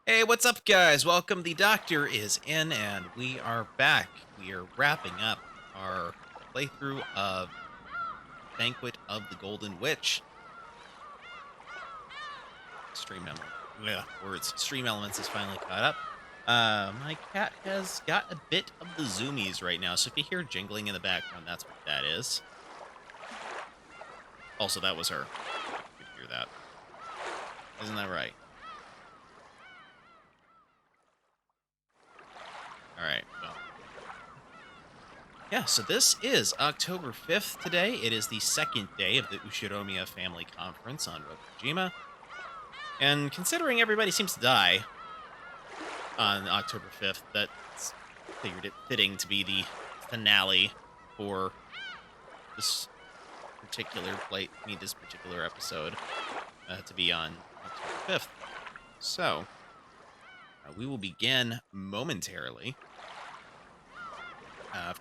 Hey, what's up, guys? Welcome. The doctor is in, and we are back. We are wrapping up our playthrough of Banquet of the Golden Witch. Stream Elements is finally caught up. My cat has got a bit of the zoomies right now, so if you hear jingling in the background, that's what that is. Also, that was her. You could hear that. Isn't that right? Alright, well. Yeah, so this is October 5th today. It is the second day of the Ushiromiya Family Conference on Rokujima. And considering everybody seems to die on October 5th, that's figured it fitting to be the finale for this particular this particular episode to be on October 5th. So, we will begin momentarily.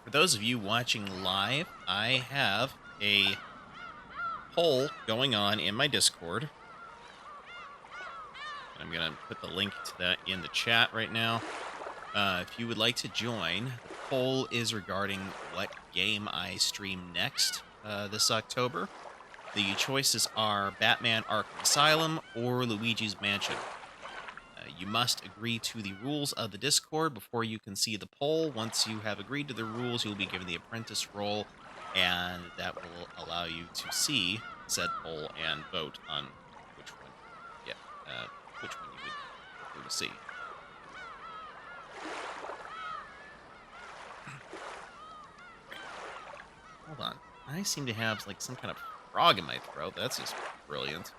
For those of you watching live, I have a poll going on in my Discord. I'm going to put the link to that in the chat right now. If you would like to join, the poll is regarding what game I stream next this October. The choices are Batman Arkham Asylum or Luigi's Mansion. You must agree to the rules of the Discord before you can see the poll. Once you have agreed to the rules, you'll be given the apprentice role, and that will allow you to see said poll and vote on which one, which one you would prefer to see. Hold on. I seem to have like some kind of frog in my throat. That's just brilliant.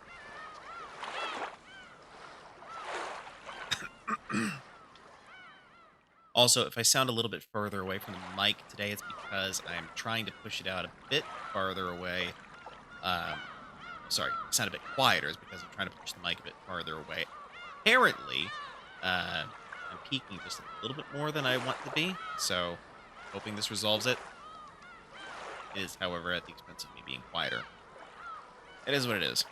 Also, if I sound a little bit further away from the mic today, it's because I'm trying to push it out a bit farther away. Um, Sorry, I sound a bit quieter is because I'm trying to push the mic a bit farther away. Apparently, I'm peaking just a little bit more than I want to be, so hoping this resolves it. It is, however, at the expense of me being quieter. It is what it is.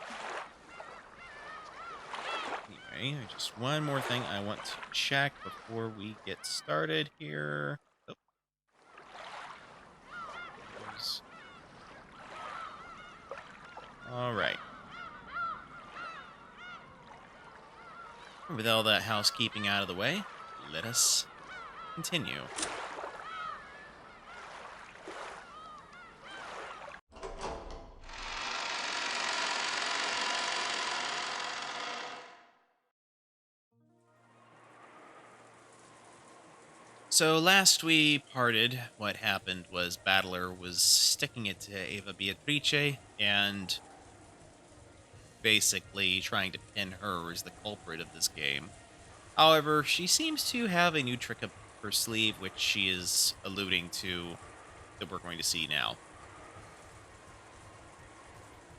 Anyway, just one more thing I want to check before we get started here. Oh. All right. With all that housekeeping out of the way, let us continue. So last we parted, what happened was Battler was sticking it to EVA-Beatrice and basically trying to pin her as the culprit of this game. However, she seems to have a new trick up her sleeve, which she is alluding to that we're going to see now.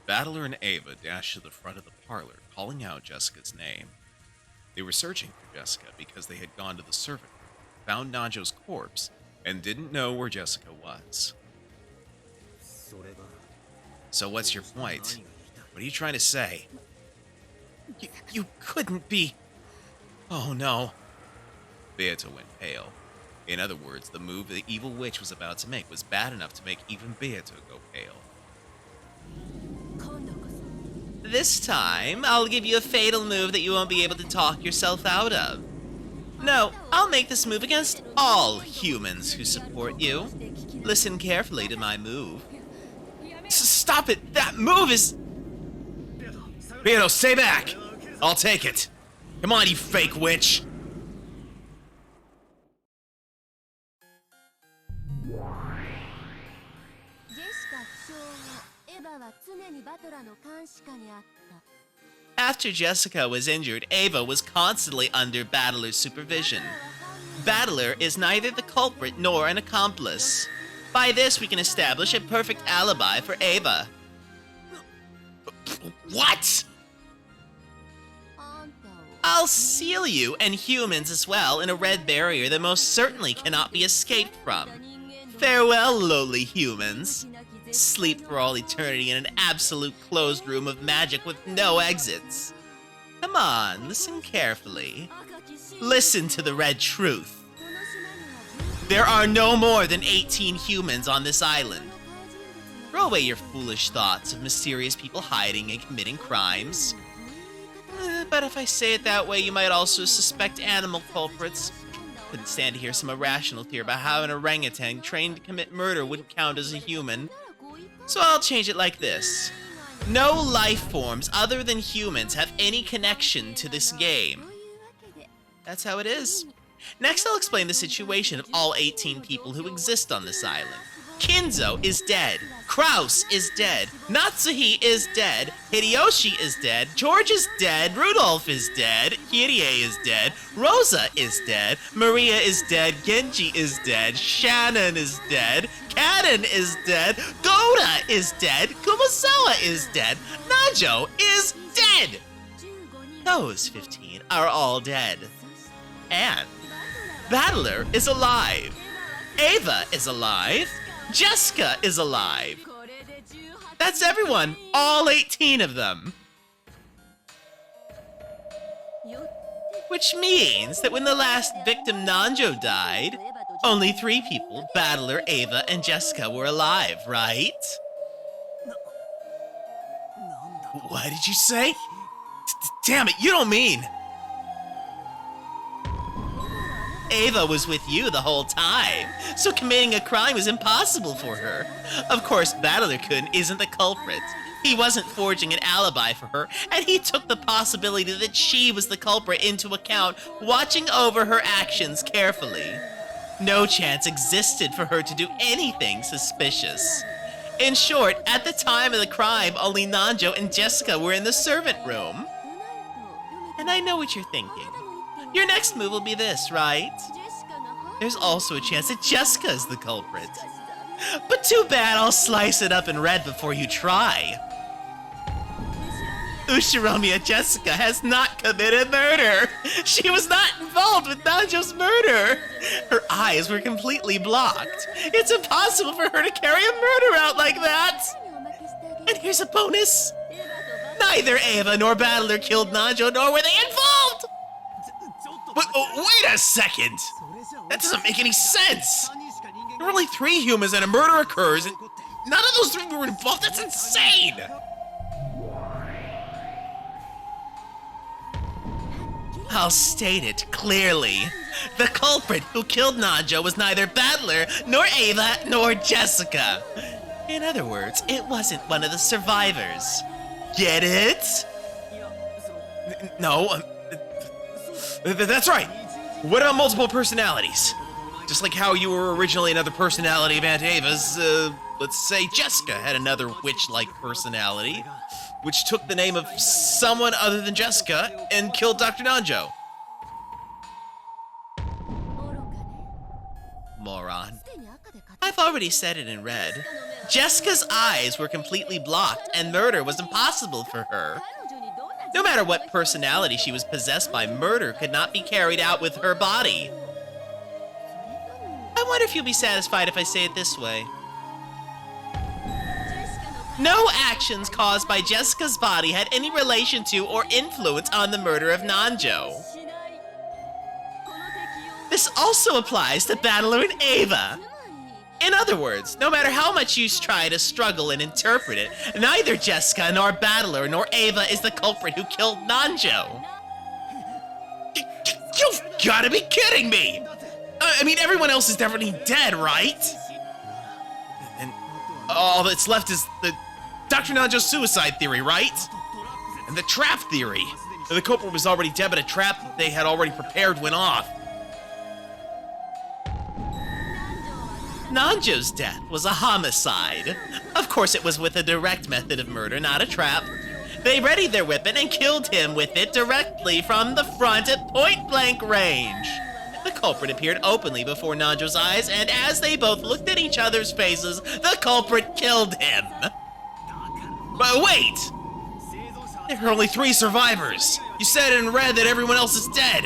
Battler and Ava dashed to the front of the parlor, calling out Jessica's name. They were searching for Jessica because they had gone to the servant room, found Najo's corpse, and didn't know where Jessica was. So what's your point? What are you trying to say? You couldn't be... Oh no. Beata went pale. In other words, the move the evil witch was about to make was bad enough to make even Beata go pale. This time, I'll give you a fatal move that you won't be able to talk yourself out of. No, I'll make this move against all humans who support you. Listen carefully to my move. Stop it! That move is... Beato, stay back! I'll take it. Come on, you fake witch! After Jessica was injured, Ava was constantly under Battler's supervision. Battler is neither the culprit nor an accomplice. By this, we can establish a perfect alibi for Ava. What? I'll seal you, and humans as well, in a red barrier that most certainly cannot be escaped from. Farewell, lowly humans. Sleep for all eternity in an absolute closed room of magic with no exits. Come on, listen carefully. Listen to the red truth. There are no more than 18 humans on this island. Throw away your foolish thoughts of mysterious people hiding and committing crimes. But if I say it that way, you might also suspect animal culprits. Couldn't stand to hear some irrational theory about how an orangutan trained to commit murder wouldn't count as a human. So I'll change it like this. No life forms other than humans have any connection to this game. That's how it is. Next, I'll explain the situation of all 18 people who exist on this island. Kinzo is dead. Kraus is dead. Natsuhi is dead. Hideyoshi is dead. George is dead. Rudolph is dead. Kirie is dead. Rosa is dead. Maria is dead. Genji is dead. Shannon is dead. Kaden is dead. Goda is dead. Kumasawa is dead. Najo is dead. Those 15 are all dead. And Battler is alive. Ava is alive. Jessica is alive. That's everyone. All 18 of them. Which means that when the last victim Nanjo died, only 3 people, Battler, Ava, and Jessica, were alive, right? What did you say? Damn it, you don't mean... Ava was with you the whole time, so committing a crime was impossible for her. Of course, Battler-kun isn't the culprit. He wasn't forging an alibi for her, and he took the possibility that she was the culprit into account, watching over her actions carefully. No chance existed for her to do anything suspicious. In short, at the time of the crime, only Nanjo and Jessica were in the servant room. And I know what you're thinking. Your next move will be this, right? there's also a chance that Jessica is the culprit. But too bad, I'll slice it up in red before you try. Ushiromiya Jessica has not committed murder. She was not involved with Nanjo's murder. Her eyes were completely blocked. It's impossible for her to carry a murder out like that. And here's a bonus. Neither Eva nor Battler killed Nanjo, nor were they involved. Wait a second. That doesn't make any sense. There were only 3 humans and a murder occurs, and none of those 3 were involved. That's insane. I'll state it clearly. The culprit who killed Nanjo was neither Battler, nor Eva, nor Jessica. In other words, it wasn't one of the survivors. Get it? No, that's right. What about multiple personalities? Just like how you were originally another personality of Aunt Ava's, let's say Jessica had another witch-like personality, which took the name of someone other than Jessica and killed Dr. Nanjo. Moron. I've already said it in red. Jessica's eyes were completely blocked and murder was impossible for her. No matter what personality she was possessed by, murder could not be carried out with her body. I wonder if you'll be satisfied if I say it this way. No actions caused by Jessica's body had any relation to or influence on the murder of Nanjo. This also applies to Battler and Eva. In other words, no matter how much you try to struggle and interpret it, neither Jessica nor Battler nor Eva is the culprit who killed Nanjo. You've gotta be kidding me! I mean, everyone else is definitely dead, right? And all that's left is the Dr. Nanjo's suicide theory, right? And the trap theory. The culprit was already dead, but a trap that they had already prepared went off. Nanjo's death was a homicide. Of course, it was with a direct method of murder, not a trap. They readied their weapon and killed him with it directly from the front at point-blank range. The culprit appeared openly before Nanjo's eyes, and as they both looked at each other's faces, the culprit killed him. But wait! There are only 3 survivors. You said in red that everyone else is dead.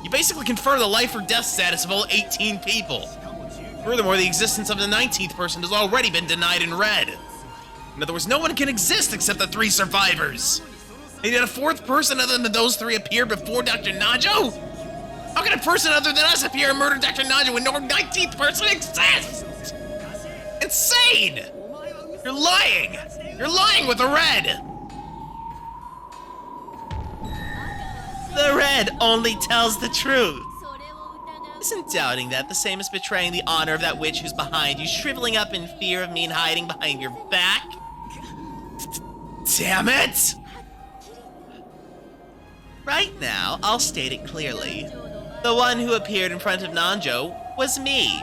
You basically confer the life or death status of all 18 people. Furthermore, the existence of the 19th person has already been denied in red. In other words, no one can exist except the 3 survivors. And yet a 4th person other than those 3 appeared before Dr. Nanjo? How can a person other than us appear and murder Dr. Nanjo when no 19th person exists? Insane! You're lying! You're lying with the red! The red only tells the truth. Isn't doubting that the same as betraying the honor of that witch who's behind you, shriveling up in fear of me and hiding behind your back? Damn it! Right now, I'll state it clearly. The one who appeared in front of Nanjo was me,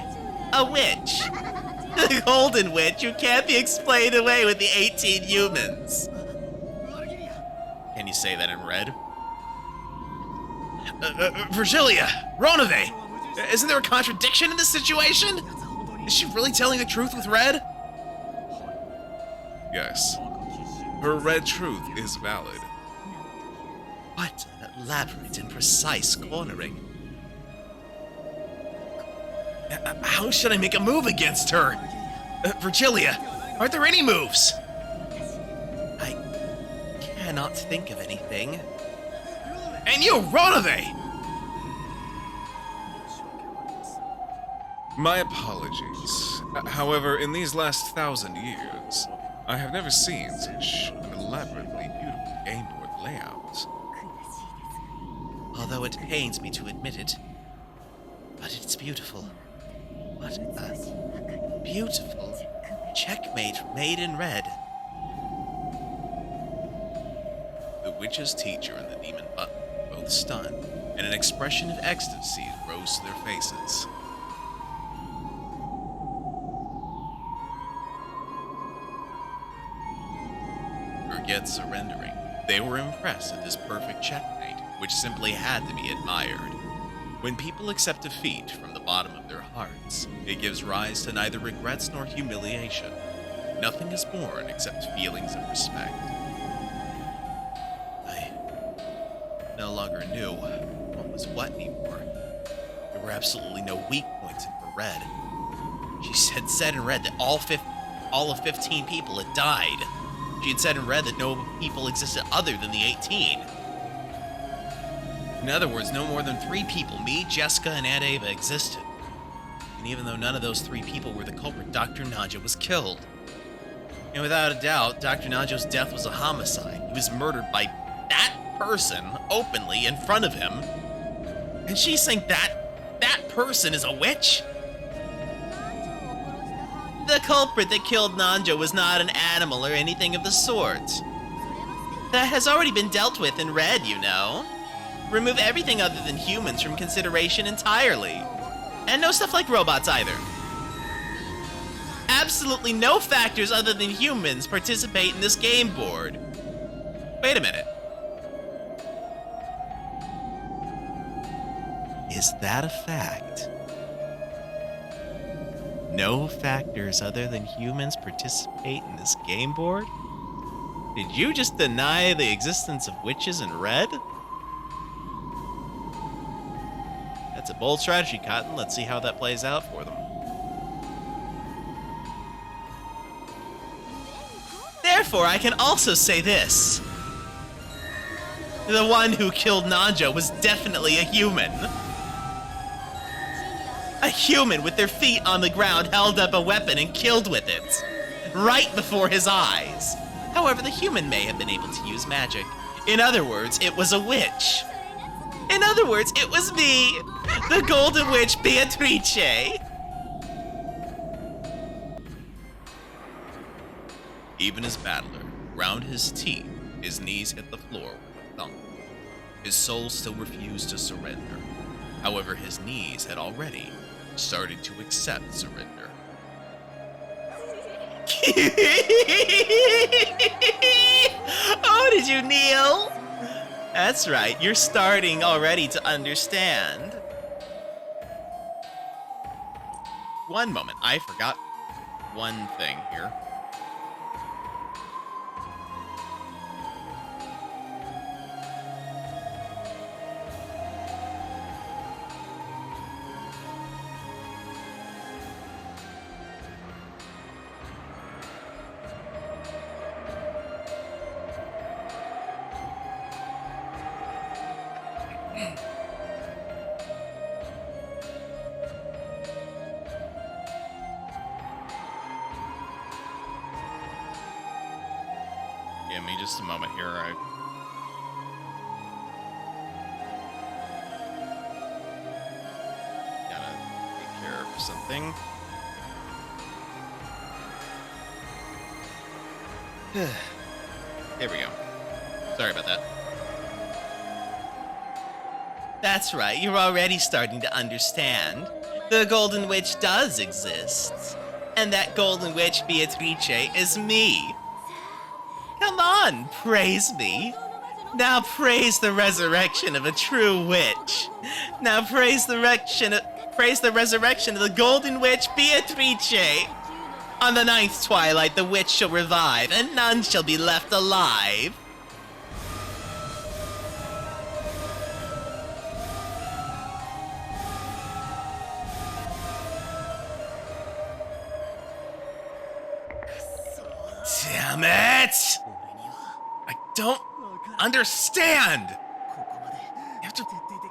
a witch. The golden witch who can't be explained away with the 18 humans. Can you say that in red? Virgilia, Ronove, isn't there a contradiction in this situation? Is she really telling the truth with red? Yes. Her red truth is valid. What an elaborate and precise cornering. How should I make a move against her? Virgilia, aren't there any moves? I cannot think of anything. And you, Ronove! My apologies. However, in these last 1,000 years, I have never seen such an elaborately beautiful game board layout. Although it pains me to admit it, but it's beautiful. What a beautiful checkmate made in red. The witch's teacher and the demon button were both stunned, and an expression of ecstasy rose to their faces. Forget surrendering. They were impressed at this perfect checkmate, which simply had to be admired. When people accept defeat from the bottom of their hearts, it gives rise to neither regrets nor humiliation. Nothing is born except feelings of respect. I no longer knew what was what anymore. There were absolutely no weak points in her Red. She had said in Red that all of 15 people had died. She had said in Red that no people existed other than the 18. In other words, no more than 3 people, me, Jessica, and Aunt Ava, existed. And even though none of those 3 people were the culprit, Dr. Najo was killed. And without a doubt, Dr. Najo's death was a homicide. He was murdered by that person openly in front of him. And she's saying that person is a witch? The culprit that killed Nanjo was not an animal or anything of the sort. That has already been dealt with in Red, you know. Remove everything other than humans from consideration entirely. And no stuff like robots either. Absolutely no factors other than humans participate in this game board. Wait a minute. Is that a fact? No factors other than humans participate in this game board? Did you just deny the existence of witches in Red? That's a bold strategy, Cotton. Let's see how that plays out for them. Therefore, I can also say this. The one who killed Nanjo was definitely a human. A human with their feet on the ground held up a weapon and killed with it. Right before his eyes. However, the human may have been able to use magic. In other words, it was a witch. In other words, it was me, the Golden Witch Beatrice. Even as Battler ground his teeth, his knees hit the floor with a thump. His soul still refused to surrender. However, his knees had already started to accept surrender. Oh, did you kneel? That's right, you're starting already to understand. One moment, I forgot one thing here. Give me just a moment here. I gotta take care of something. There we go. Sorry about that. That's right, you're already starting to understand. The Golden Witch does exist. And that Golden Witch Beatrice is me. Come on, praise me. Now praise the resurrection of a true witch. Now praise the resurrection of the Golden Witch Beatrice. On the 9th twilight, the witch shall revive, and none shall be left alive. Damn it! I don't understand! After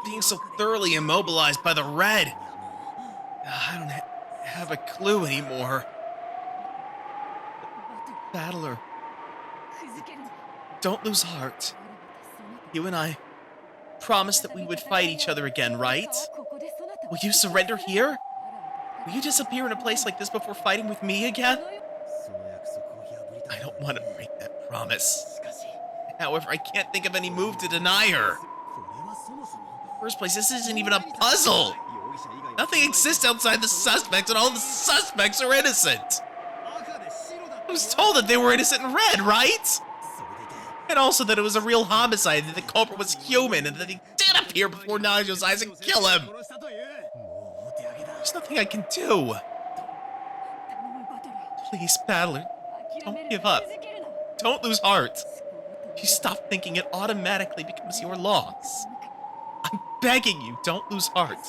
being so thoroughly immobilized by the red, I don't have a clue anymore. Battler, don't lose heart. You and I promised that we would fight each other again, right? Will you surrender here? Will you disappear in a place like this before fighting with me again? I don't want to break that promise. However, I can't think of any move to deny her. In the first place, this isn't even a puzzle. Nothing exists outside the suspects, and all the suspects are innocent. I was told that they were innocent in red, right? And also that it was a real homicide, that the culprit was human, and that he did here before Najo's eyes and kill him! There's nothing I can do! Please, Battler, don't give up. Don't lose heart. If you stop thinking, it automatically becomes your loss. I'm begging you, don't lose heart.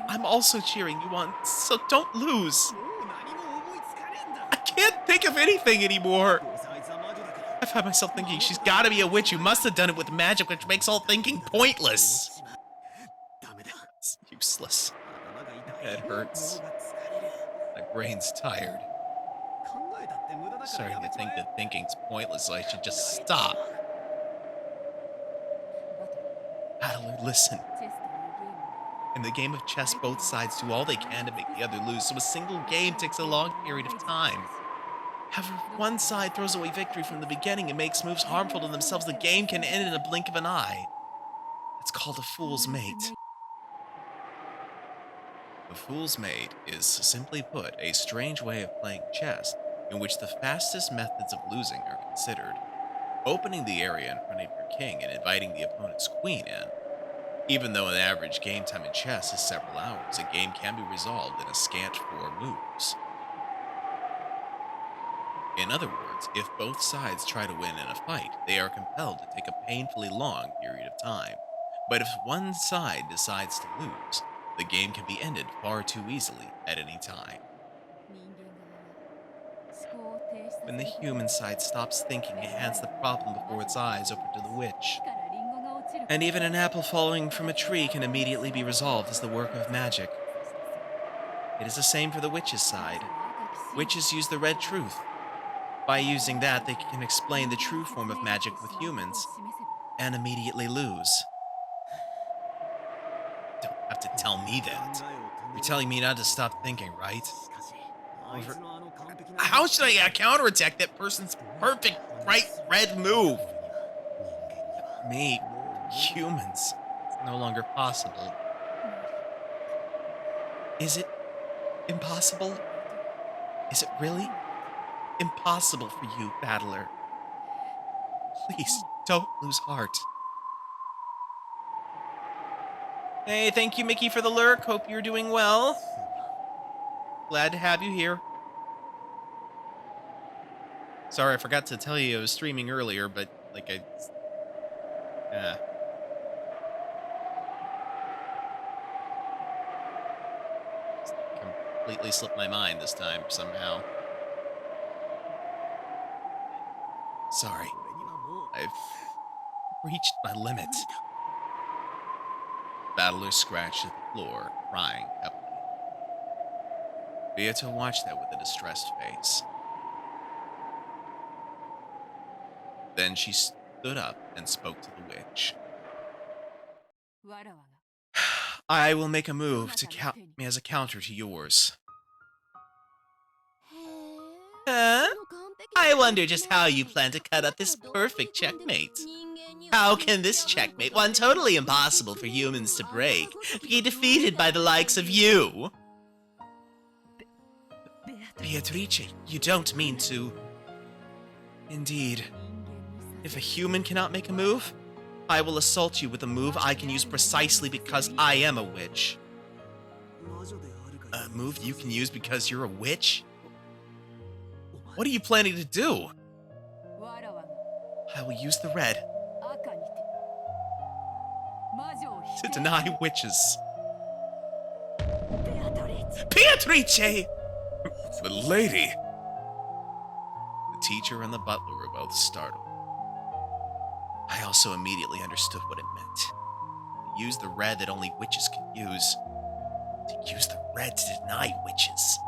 I'm also cheering you on, so don't lose. I can't think of anything anymore. I find myself thinking she's gotta be a witch who must have done it with magic, which makes all thinking pointless. It's useless. My head hurts. My brain's tired. I'm starting to think that thinking's pointless, so I should just stop. Battler, listen. In the game of chess, both sides do all they can to make the other lose, so a single game takes a long period of time. However, if one side throws away victory from the beginning and makes moves harmful to themselves, the game can end in a blink of an eye. It's called a fool's mate. A fool's mate is, simply put, a strange way of playing chess in which the fastest methods of losing are considered. Opening the area in front of your king and inviting the opponent's queen in. Even though an average game time in chess is several hours, a game can be resolved in a scant 4 moves. In other words, if both sides try to win in a fight, they are compelled to take a painfully long period of time. But if one side decides to lose, the game can be ended far too easily at any time. When the human side stops thinking, it hands the problem before its eyes over to the witch. And even an apple falling from a tree can immediately be resolved as the work of magic. It is the same for the witch's side. Witches use the red truth. By using that, they can explain the true form of magic with humans, and immediately lose. Don't have to tell me that. You're telling me not to stop thinking, right? However, how should I counterattack that person's perfect bright red move? Me, humans, it's no longer possible. Is it impossible? Is it really impossible for you, Battler? Please, don't lose heart. Hey, thank you, Mickey, for the lurk. Hope you're doing well. Glad to have you here. Sorry, I forgot to tell you I was streaming earlier, but, completely slipped my mind this time, somehow. Sorry. I've reached my limit. Battler scratched at the floor, crying heavily. Beata watched that with a distressed face. Then she stood up and spoke to the witch. I will make a move to count me as a counter to yours. Huh? I wonder just how you plan to cut up this perfect checkmate. How can this checkmate, one totally impossible for humans to break, be defeated by the likes of you? Beatrice, you don't mean to... Indeed. If a human cannot make a move, I will assault you with a move I can use precisely because I am a witch. A move you can use because you're a witch? What are you planning to do? I will use the red to deny witches. Beatrice! But lady... The teacher and the butler were both startled. I also immediately understood what it meant. To use the red that only witches can use. To use the red to deny witches.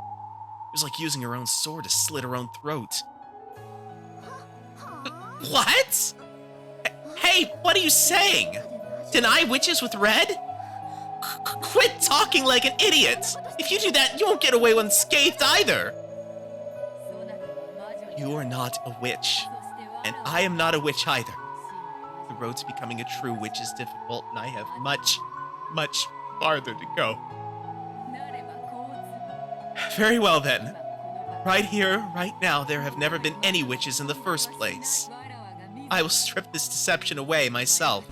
It was like using her own sword to slit her own throat. What? Hey, what are you saying? Deny witches with red? Quit talking like an idiot! If you do that, you won't get away unscathed either! You are not a witch, and I am not a witch either. The road to becoming a true witch is difficult, and I have much, much farther to go. Very well then. Right here, right now, there have never been any witches in the first place. I will strip this deception away myself.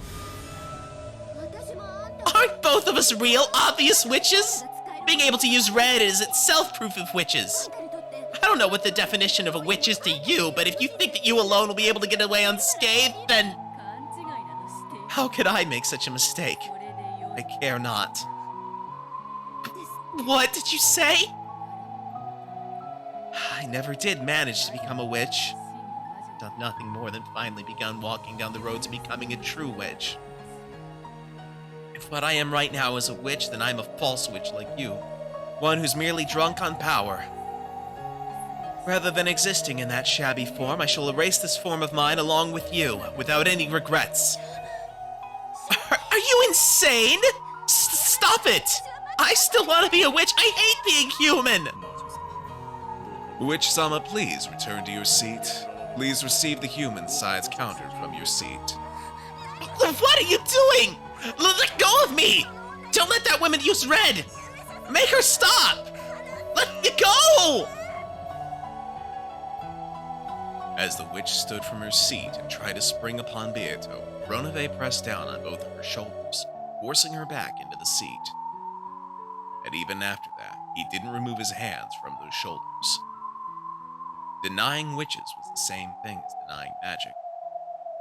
Aren't both of us real, obvious witches? Being able to use red is itself proof of witches. I don't know what the definition of a witch is to you, but if you think that you alone will be able to get away unscathed, then... How could I make such a mistake? I care not. What did you say? I never did manage to become a witch. I've done nothing more than finally begun walking down the road to becoming a true witch. If what I am right now is a witch, then I'm a false witch like you. One who's merely drunk on power. Rather than existing in that shabby form, I shall erase this form of mine along with you, without any regrets. Are you insane? Stop it! I still want to be a witch. I hate being human! Witch Sama, please return to your seat. Please receive the human size counter from your seat. What are you doing? Let go of me! Don't let that woman use red! Make her stop! Let me go! As the witch stood from her seat and tried to spring upon Beato, Ronove pressed down on both of her shoulders, forcing her back into the seat. And even after that, he didn't remove his hands from those shoulders. Denying witches was the same thing as denying magic.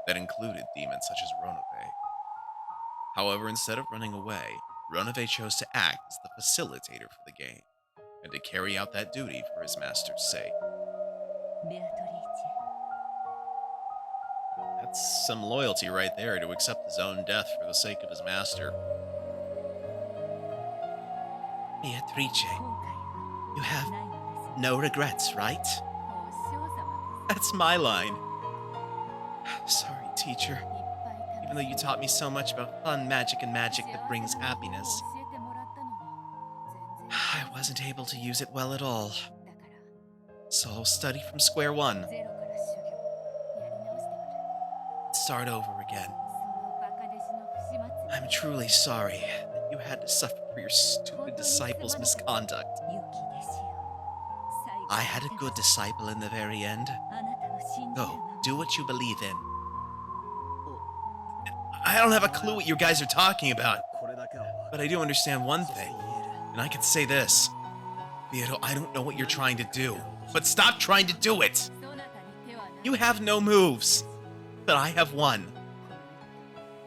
That included demons such as Ronove. However, instead of running away, Ronove chose to act as the facilitator for the game, and to carry out that duty for his master's sake. That's some loyalty right there, to accept his own death for the sake of his master. Beatrice, you have no regrets, right? That's my line. Sorry, teacher. Even though you taught me so much about fun magic and magic that brings happiness, I wasn't able to use it well at all. So I'll study from square one. Start over again. I'm truly sorry that you had to suffer for your stupid disciple's misconduct. I had a good disciple in the very end. Go, do what you believe in. I don't have a clue what you guys are talking about, but I do understand one thing, and I can say this. Beato, I don't know what you're trying to do, but stop trying to do it! You have no moves, but I have one.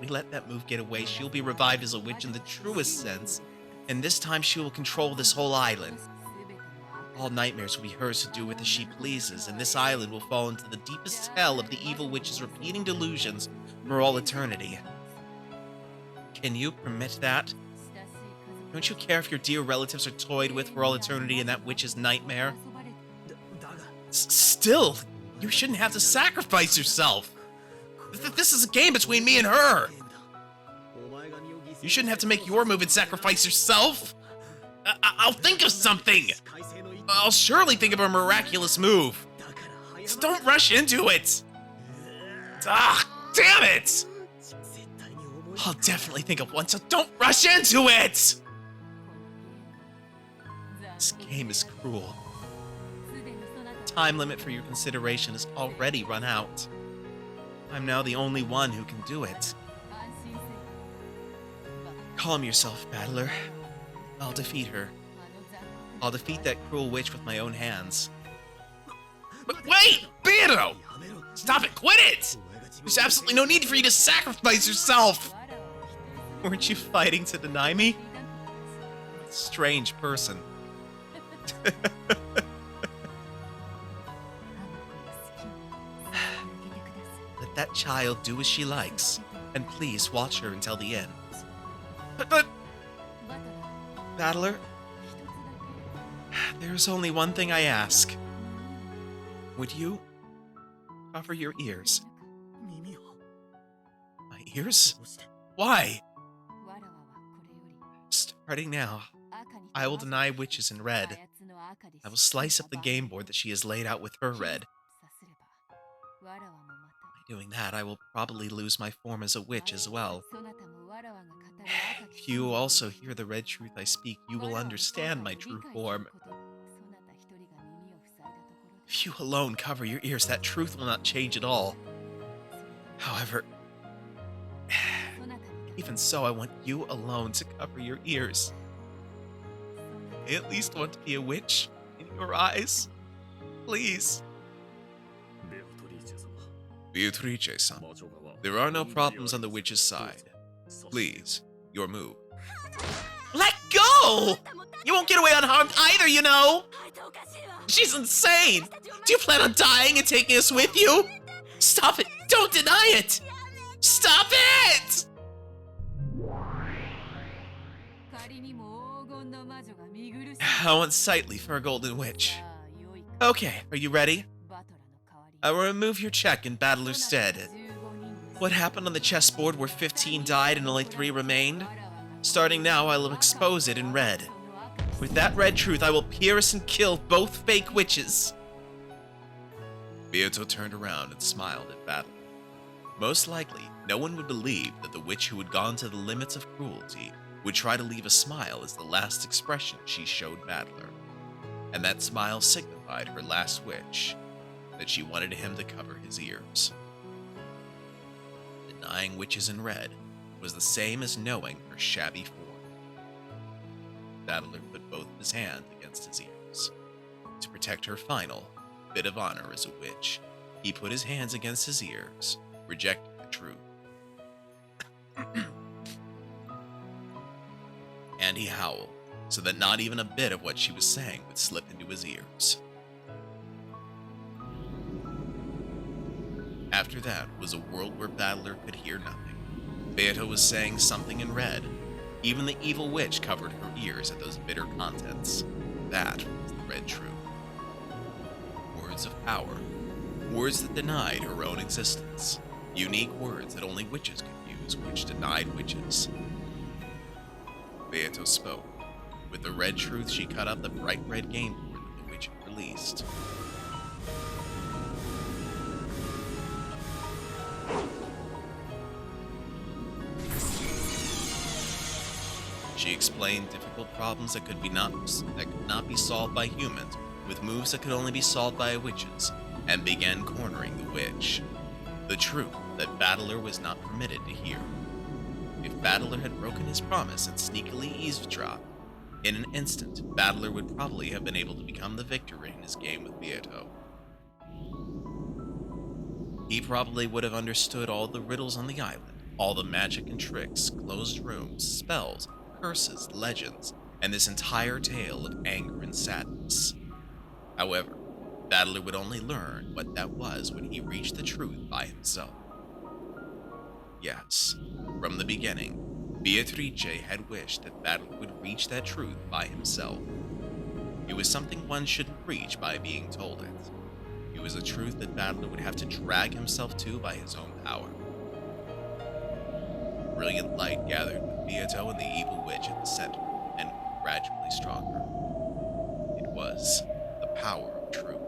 We let that move get away, she'll be revived as a witch in the truest sense, and this time she will control this whole island. All nightmares will be hers to do with as she pleases, and this island will fall into the deepest hell of the evil witch's repeating delusions for all eternity. Can you permit that? Don't you care if your dear relatives are toyed with for all eternity in that witch's nightmare? Still, you shouldn't have to sacrifice yourself. This is a game between me and her. You shouldn't have to make your move and sacrifice yourself. I'll think of something. I'll surely think of a miraculous move. So don't rush into it. Ah, damn it! I'll definitely think of one, so don't rush into it! This game is cruel. The time limit for your consideration has already run out. I'm now the only one who can do it. Calm yourself, battler. I'll defeat her. I'll defeat that cruel witch with my own hands. But wait! Beato! Stop it! Quit it! There's absolutely no need for you to sacrifice yourself! Weren't you fighting to deny me? Strange person. Let that child do as she likes, and please watch her until the end. But... Battler, there's only one thing I ask. Would you cover your ears? My ears? Why? Starting now, I will deny witches in red. I will slice up the game board that she has laid out with her red. By doing that, I will probably lose my form as a witch as well. If you also hear the red truth I speak, you will understand my true form. If you alone cover your ears, that truth will not change at all. However, Even so, I want you alone to cover your ears. I at least want to be a witch in your eyes. Please. Beatrice-san, there are no problems on the witch's side. Please, your move. Let go! You won't get away unharmed either, you know! She's insane! Do you plan on dying and taking us with you? Stop it! Don't deny it! Stop it! How unsightly for a golden witch. Okay, are you ready? I will remove your check in Battler's stead. What happened on the chessboard where 15 died and only 3 remained? Starting now, I will expose it in red. With that red truth, I will pierce and kill both fake witches. Beato turned around and smiled at Battler. Most likely, no one would believe that the witch who had gone to the limits of cruelty would try to leave a smile as the last expression she showed Battler. And that smile signified her last wish, that she wanted him to cover his ears. Denying witches in red was the same as knowing her shabby form. Battler put both his hands against his ears. To protect her final bit of honor as a witch, he put his hands against his ears, rejecting the truth. And he howled, so that not even a bit of what she was saying would slip into his ears. After that was a world where Battler could hear nothing. Beato was saying something in red. Even the evil witch covered her ears at those bitter contents. That was the red truth. Words of power. Words that denied her own existence. Unique words that only witches could use, which denied witches. Beato spoke. With the red truth, she cut out the bright red game board that the witch had released. She explained difficult problems that could not be solved by humans, with moves that could only be solved by witches, and began cornering the witch. The truth that Battler was not permitted to hear. If Battler had broken his promise and sneakily eavesdropped, in an instant, Battler would probably have been able to become the victor in his game with Beato. He probably would have understood all the riddles on the island, all the magic and tricks, closed rooms, spells, curses, legends, and this entire tale of anger and sadness. However, Battler would only learn what that was when he reached the truth by himself. Yes, from the beginning, Beatrice had wished that Battler would reach that truth by himself. It was something one shouldn't reach by being told it. It was a truth that Battler would have to drag himself to by his own power. Brilliant light gathered with Beato and the evil witch at the center, and grew gradually stronger. It was the power of truth.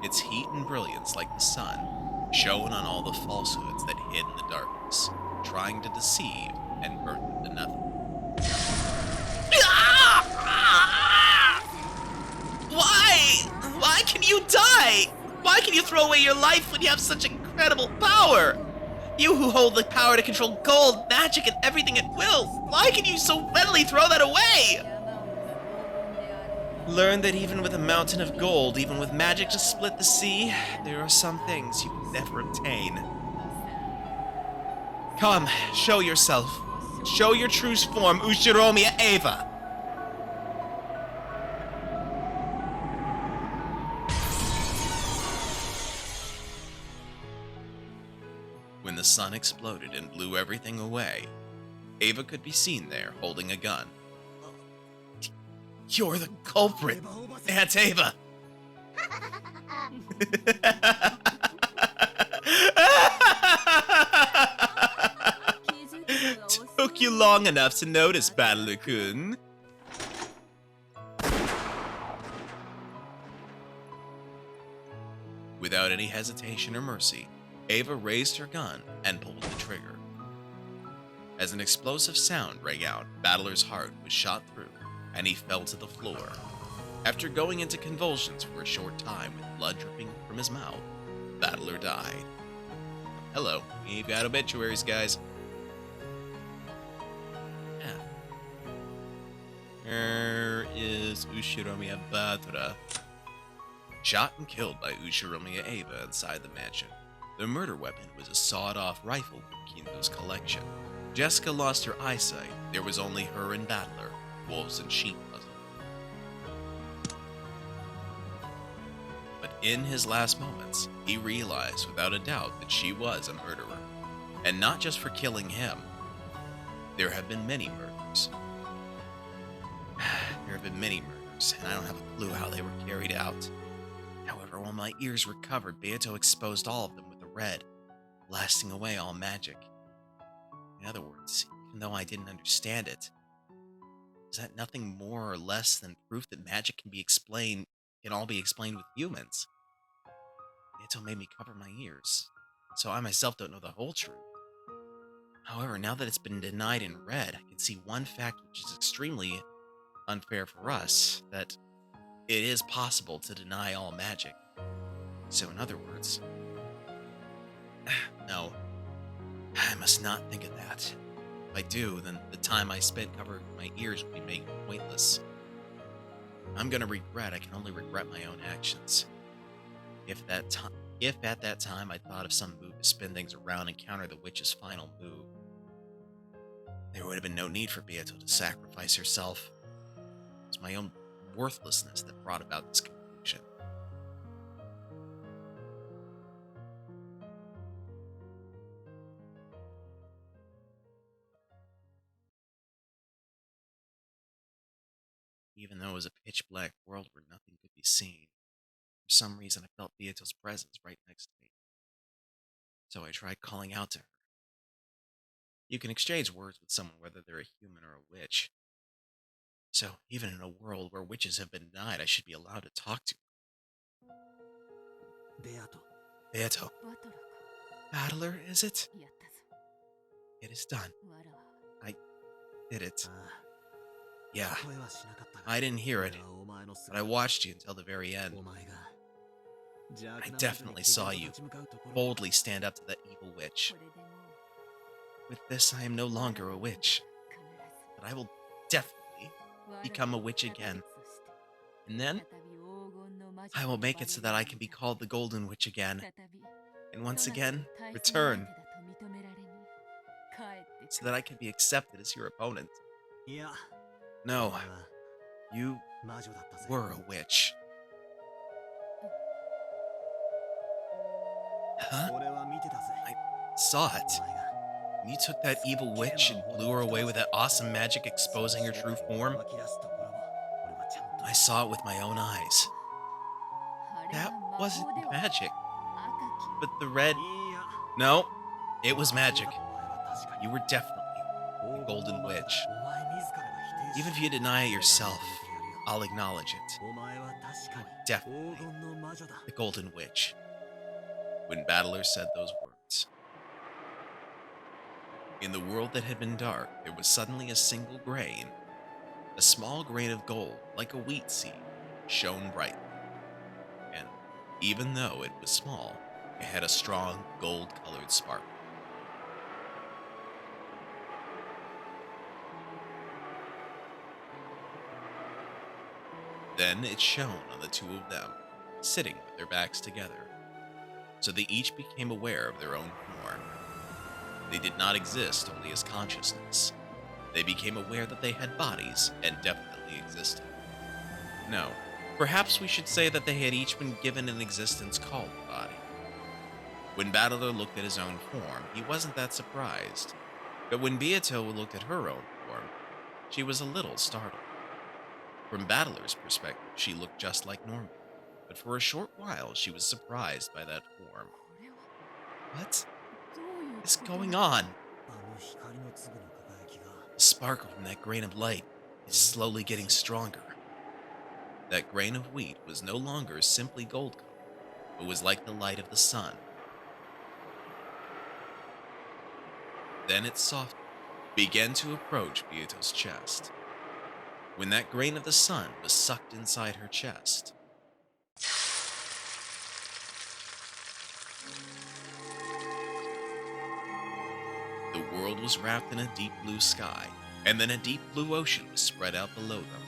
Its heat and brilliance, like the sun, shone on all the falsehoods that hid in the darkness, trying to deceive and burn them to nothing. Why? Why can you die? Why can you throw away your life when you have such incredible power? You who hold the power to control gold, magic, and everything at will, why can you so readily throw that away? Learn that even with a mountain of gold, even with magic to split the sea, there are some things you can never obtain. Come, show yourself. Show your true form, Ushiromiya Eva. When the sun exploded and blew everything away, Eva could be seen there holding a gun. You're the culprit, Aunt Eva. Took you long enough to notice, Battler-kun. Without any hesitation or mercy, Eva raised her gun and pulled the trigger. As an explosive sound rang out, Battler's heart was shot through, and he fell to the floor. After going into convulsions for a short time with blood dripping from his mouth, Battler died. Hello, we've got obituaries, guys. Yeah. There is Ushiromiya Batra, shot and killed by Ushiromiya Eva inside the mansion. The murder weapon was a sawed-off rifle from Kinzo's collection. Jessica lost her eyesight. There was only her and Battler, wolves and sheep puzzle. But in his last moments, he realized without a doubt that she was a murderer. And not just for killing him. There have been many murders. There have been many murders, and I don't have a clue how they were carried out. However, when my ears recovered, Beato exposed all of them with the red, blasting away all magic. In other words, even though I didn't understand it, is that nothing more or less than proof that magic can all be explained with humans? Beato made me cover my ears, so I myself don't know the whole truth. However, now that it's been denied in red, I can see one fact which is extremely unfair for us, that it is possible to deny all magic. So in other words, no, I must not think of that. If I do, then the time I spent covering my ears will be made pointless. I'm gonna regret, I can only regret my own actions. If at that time I thought of some move to spin things around and counter the witch's final move, there would have been no need for Beato to sacrifice herself. It was my own worthlessness that brought about this conclusion. Even though it was a pitch black world where nothing could be seen, for some reason I felt Beato's presence right next to me. So I tried calling out to her. You can exchange words with someone whether they're a human or a witch. So even in a world where witches have been denied, I should be allowed to talk to Beato. Beato. バトラか Battler, is it? やったぞ It is done. わらわ I did it. あ Yeah, あ、声はしなかったが I didn't hear it, 俺はお前の but I watched you until the very end. お前が I definitely saw you boldly stand up to that evil witch. これでもう With this, I am no longer a witch, 必 but I will definitely ず become a witch again. And then 再び黄金の魔女 I will make it so that I can be called the Golden Witch again, 再び and once どなた again の対戦 return 相手だと認められに帰って so that I can be accepted as your opponent. いや No, お前は you 魔女だったぜ were a witch. Huh? 俺は見てたぜ Saw お it. 前が When you took that evil witch and blew her away with that awesome magic exposing her true form, 湧き出すところを俺はちゃんと I saw it with my own eyes. あれ That は魔 wasn't 法では magic, 赤 but the red. いや No, it was magic. お前は確かに You were definitely the Golden Witch. お前自らが否定 Even if you deny it yourself, I'll acknowledge it. お前は確かに Definitely 黄金の魔女だ the Golden Witch. When Battler said those words, in the world that had been dark, there was suddenly a single grain. A small grain of gold, like a wheat seed, shone brightly. And even though it was small, it had a strong gold-colored sparkle. Then it shone on the two of them, sitting with their backs together. So they each became aware of their own form. They did not exist only as consciousness. They became aware that they had bodies and definitely existed. No, perhaps we should say that they had each been given an existence called body. When Battler looked at his own form, he wasn't that surprised. But when Beato looked at her own form, she was a little startled. From Battler's perspective, she looked just like normal, but for a short while she was surprised by that form. これは What どういう is こと going だ on? あの光の粒の輝きが The sparkle from that grain of light is slowly getting stronger. That grain of wheat was no longer simply gold colored, but was like the light of the sun. Then it softly began to approach Beato's chest. When that grain of the sun was sucked inside her chest, world was wrapped in a deep blue sky, and then a deep blue ocean was spread out below them.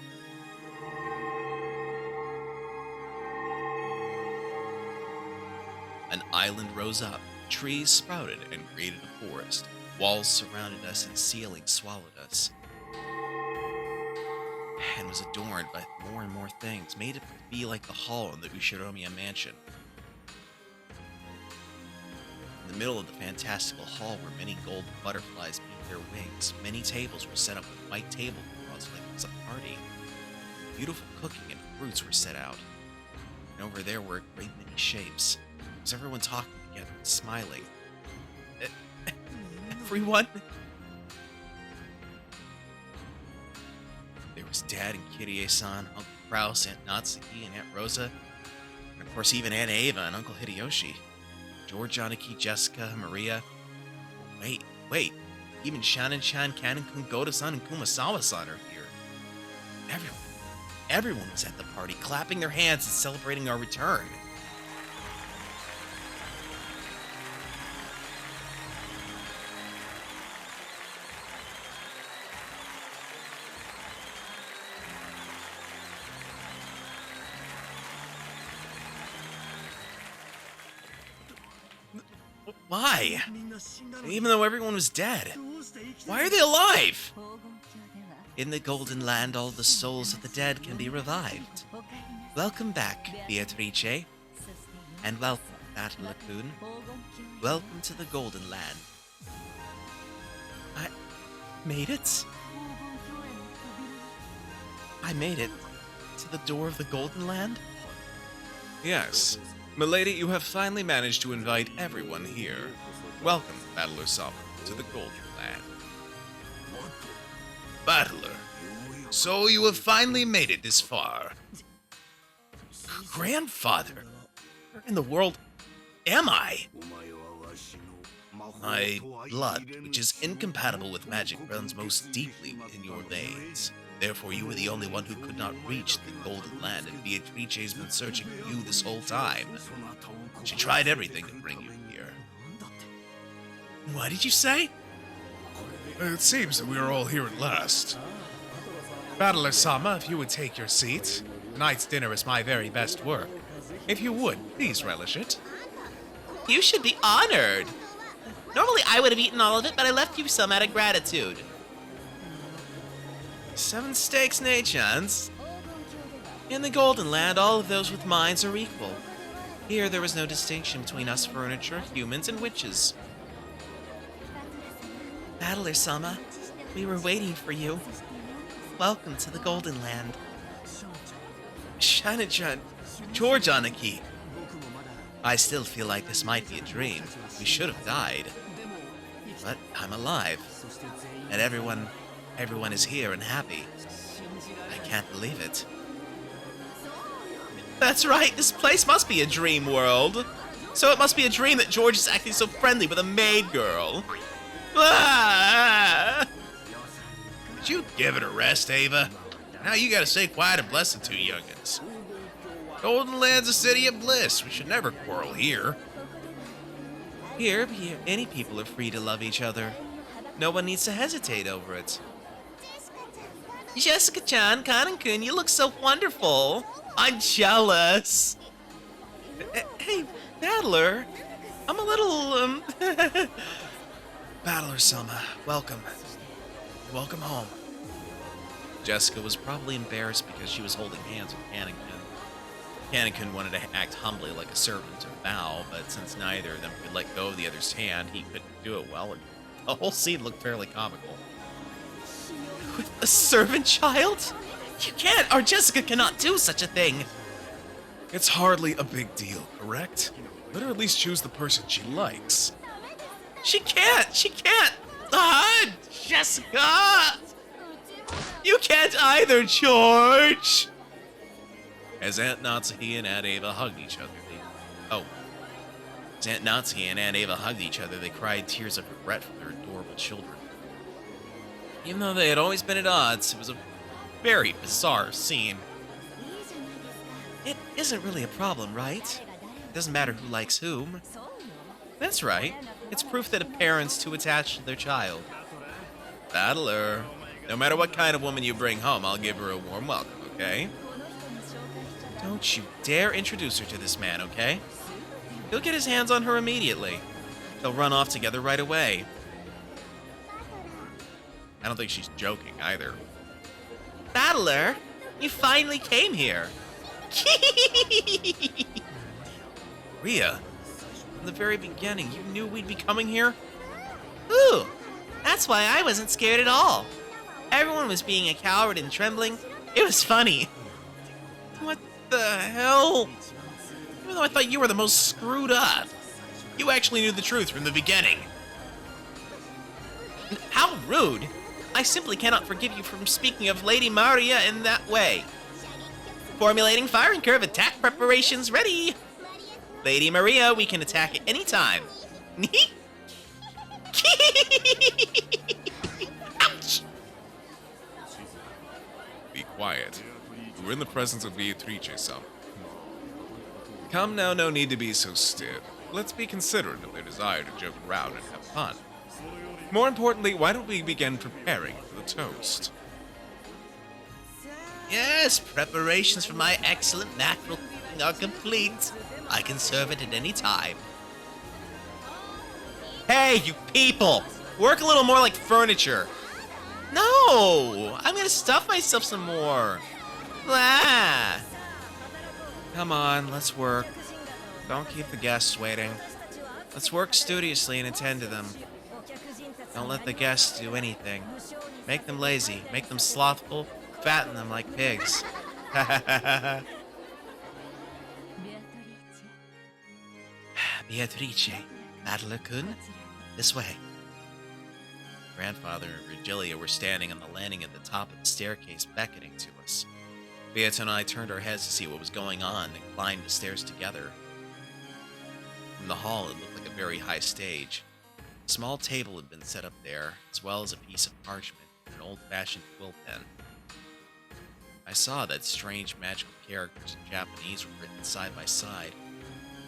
An island rose up, trees sprouted and created a forest, walls surrounded us and ceilings swallowed us, and was adorned by more and more things, made it be like the hall in the Ushiromiya mansion. In the middle of the fantastical hall were many golden butterflies beat their wings. Many tables were set up with white tablecloths like it was a party. Beautiful cooking and fruits were set out. And over there were a great many shapes. Was everyone talking together and smiling? Everyone? There was Dad and Kirie-san, Uncle Kraus, Aunt Natsuki, and Aunt Rosa, and of course even Aunt Ava and Uncle Hideyoshi. George, Aniki, Jessica, Maria. Wait. Even Shannon-chan, Kanen-kun, Goda-san, and Kumasawa-san are here. Everyone was at the party, clapping their hands and celebrating our return. Why? Even though everyone was dead. Why are they alive? In the Golden Land, all the souls of the dead can be revived. Welcome back, Beatrice. And welcome, Battler-kun. Welcome to the Golden Land. I made it? I made it to the door of the Golden Land? Yes. Milady, you have finally managed to invite everyone here. Welcome, Battler-sama, to the Golden Land. Battler, so you have finally made it this far. Grandfather, where in the world am I? My blood, which is incompatible with magic, runs most deeply in your veins. Therefore, you were the only one who could not reach the Golden Land, and Beatrice has been searching for you this whole time. She tried everything to bring you here. What did you say? It seems that we are all here at last. Battler-sama, if you would take your seat. Tonight's dinner is my very best work. If you would, please relish it. You should be honored. Normally I would have eaten all of it, but I left you some out of gratitude. 7 steaks and 8 chance. In the Golden Land, all of those with minds are equal. Here, there was no distinction between us furniture, humans, and witches. Battler-sama, we were waiting for you. Welcome to the Golden Land. Shannon-chan, George Aniki. I still feel like this might be a dream. We should have died. But I'm alive. And everyone is here and happy. I can't believe it. That's right, this place must be a dream world. So it must be a dream that George is acting so friendly with a maid girl. Ah! Did you give it a rest, Ava? Now you gotta stay quiet and bless the 2 youngins. Golden Land's a city of bliss. We should never quarrel here. Here, any people are free to love each other. No one needs to hesitate over it. Jessica-chan, Kanen-kun, you look so wonderful. I'm jealous. Hey, Battler, I'm a little, Battler-sama, welcome. Welcome home. Jessica was probably embarrassed because she was holding hands with Kanen-kun. Kanen-kun wanted to act humbly like a servant and bow, but since neither of them could let go of the other's hand, he couldn't do it well, and the whole scene looked fairly comical. with a servant child? You can't, or Jessica cannot do such a thing. It's hardly a big deal, correct? Let her at least choose the person she likes. She can't. Ah, Jessica! You can't either, George! As Aunt Natsuki and Aunt Ava hugged each other, as Aunt Natsuki and Aunt Ava hugged each other, they cried tears of regret for their adorable children. Even though they had always been at odds, it was a very bizarre scene. It isn't really a problem, right? It doesn't matter who likes whom. That's right. It's proof that a parent's too attached to their child. Battler, no matter what kind of woman you bring home, I'll give her a warm welcome, okay? Don't you dare introduce her to this man, okay? He'll get his hands on her immediately. They'll run off together right away. I don't think she's joking either. Battler, you finally came here. Rhea, From the very beginning, you knew we'd be coming here? Ooh, that's why I wasn't scared at all. Everyone was being a coward and trembling. It was funny. What the hell? Even though I thought you were the most screwed up, you actually knew the truth from the beginning. how rude. I simply cannot forgive you for speaking of Lady Maria in that way. Formulating firing curve attack preparations ready. Lady Maria, we can attack at any time. Ouch! Be quiet. We're in the presence of Beatrice, some. Come now, no need to be so stiff. Let's be considerate of their desire to joke around and have fun. More importantly, why don't we begin preparing for the toast? Yes, preparations for my excellent mackerel cooking are complete. I can serve it at any time. Hey, you people! Work a little more like furniture. No! I'm gonna stuff myself some more. Ah. Come on, let's work. Don't keep the guests waiting. Let's work studiously and attend to them. Don't let the guests do anything. Make them lazy, make them slothful, fatten them like pigs. Beatrice, Battler-kun, this way. Grandfather and Virgilia were standing on the landing at the top of the staircase beckoning to us. Beata and I turned our heads to see what was going on and climbed the stairs together. From the hall, it looked like a very high stage. A small table had been set up there, as well as a piece of parchment and an old-fashioned quill pen. I saw that strange magical characters in Japanese were written side by side.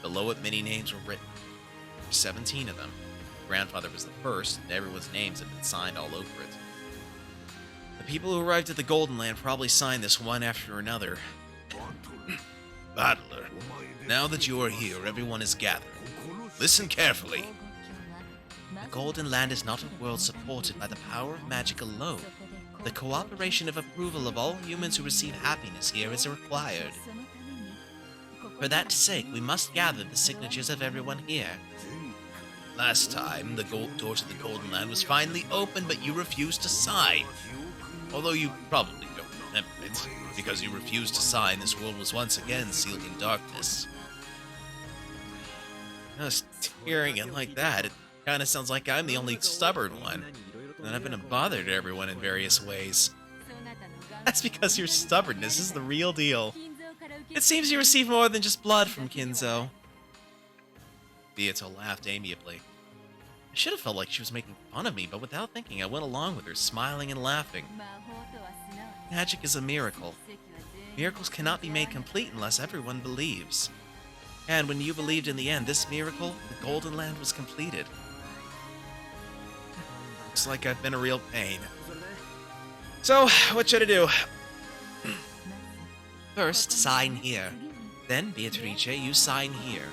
Below it, many names were written. There were 17 of them. Grandfather was the first, and everyone's names had been signed all over it. The people who arrived at the Golden Land probably signed this one after another. Battler, now that you are here, everyone is gathered. Listen carefully. The Golden Land is not a world supported by the power of magic alone. The cooperation of approval of all humans who receive happiness here is required. For that sake, we must gather the signatures of everyone here. Last time, the door to the Golden Land was finally opened, but you refused to sign. Although you probably don't remember it, because you refused to sign, this world was once again sealed in darkness. Just hearing it like that, it kind of sounds like I'm the only stubborn one, and I've been a bother to everyone in various ways. That's because your stubbornness is the real deal. It seems you receive more than just blood from Kinzo. Beato laughed amiably. I should have felt like she was making fun of me, but without thinking, I went along with her, smiling and laughing. Magic is a miracle. Miracles cannot be made complete unless everyone believes. And when you believed in the end, this miracle, the Golden Land, was completed. Looks like I've been a real pain. So, what should I do? First, sign here. Then, Beatrice, you sign here.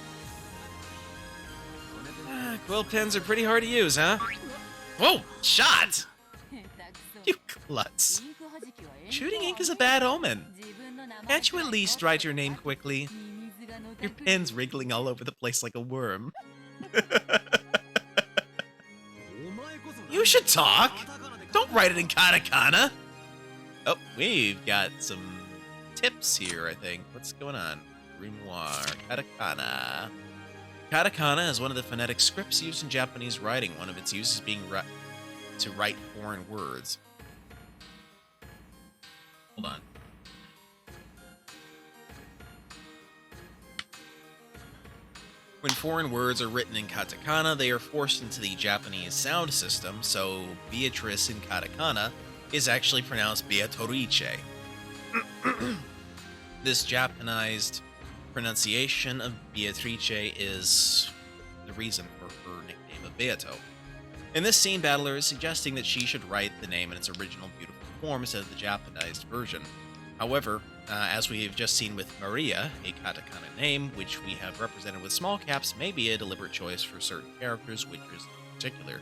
Quill pens are pretty hard to use, huh? Whoa! Shot! You klutz. Shooting ink is a bad omen. Can't you at least write your name quickly? Your pen's wriggling all over the place like a worm. You should talk! Don't write it in katakana! Oh, we've got some tips here, I think. What's going on? Grimoire, katakana. Katakana is one of the phonetic scripts used in Japanese writing. One of its uses being to write foreign words. Hold on. When foreign words are written in katakana, they are forced into the Japanese sound system, so Beatrice in katakana is actually pronounced Beatrice. This Japanized pronunciation of Beatrice is the reason for her nickname of Beato. In this scene, Battler is suggesting that she should write the name in its original beautiful form instead of the Japanized version. However, as we have just seen with Maria, a katakana name, which we have represented with small caps, may be a deliberate choice for certain characters, witches in particular.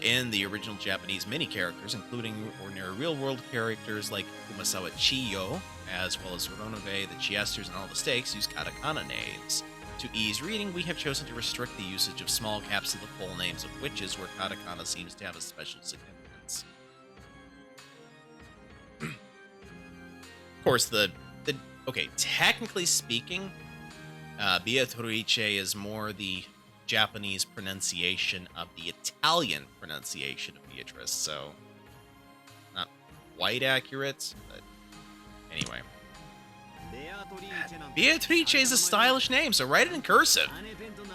In the original Japanese mini characters, including ordinary real-world characters like Kumasawa Chiyo, as well as Ronove, the Chiesters, and all the stakes, use katakana names. To ease reading, we have chosen to restrict the usage of small caps to the full names of witches, where katakana seems to have a special significance. Of course, okay, technically speaking, Beatrice is more the Japanese pronunciation of the Italian pronunciation of Beatrice, so not quite accurate, but anyway. Beatrice is a stylish name, so write it in cursive.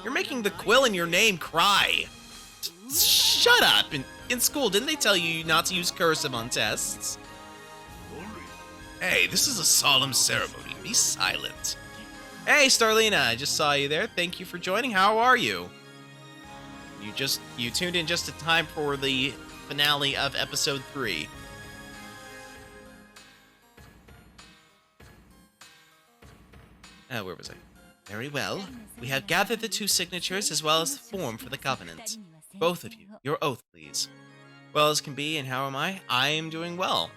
You're making the quill in your name cry. Shut up! In school, didn't they tell you not to use cursive on tests? Hey, this is a solemn ceremony. Be silent. Hey, Starlina, I just saw you there. Thank you for joining. How are you? You tuned in just in time for the finale of episode 3. Where was I? Very well. We have gathered the 2 signatures as well as the form for the covenant. Both of you, your oath, please. Well as can be, and how am I? I am doing well.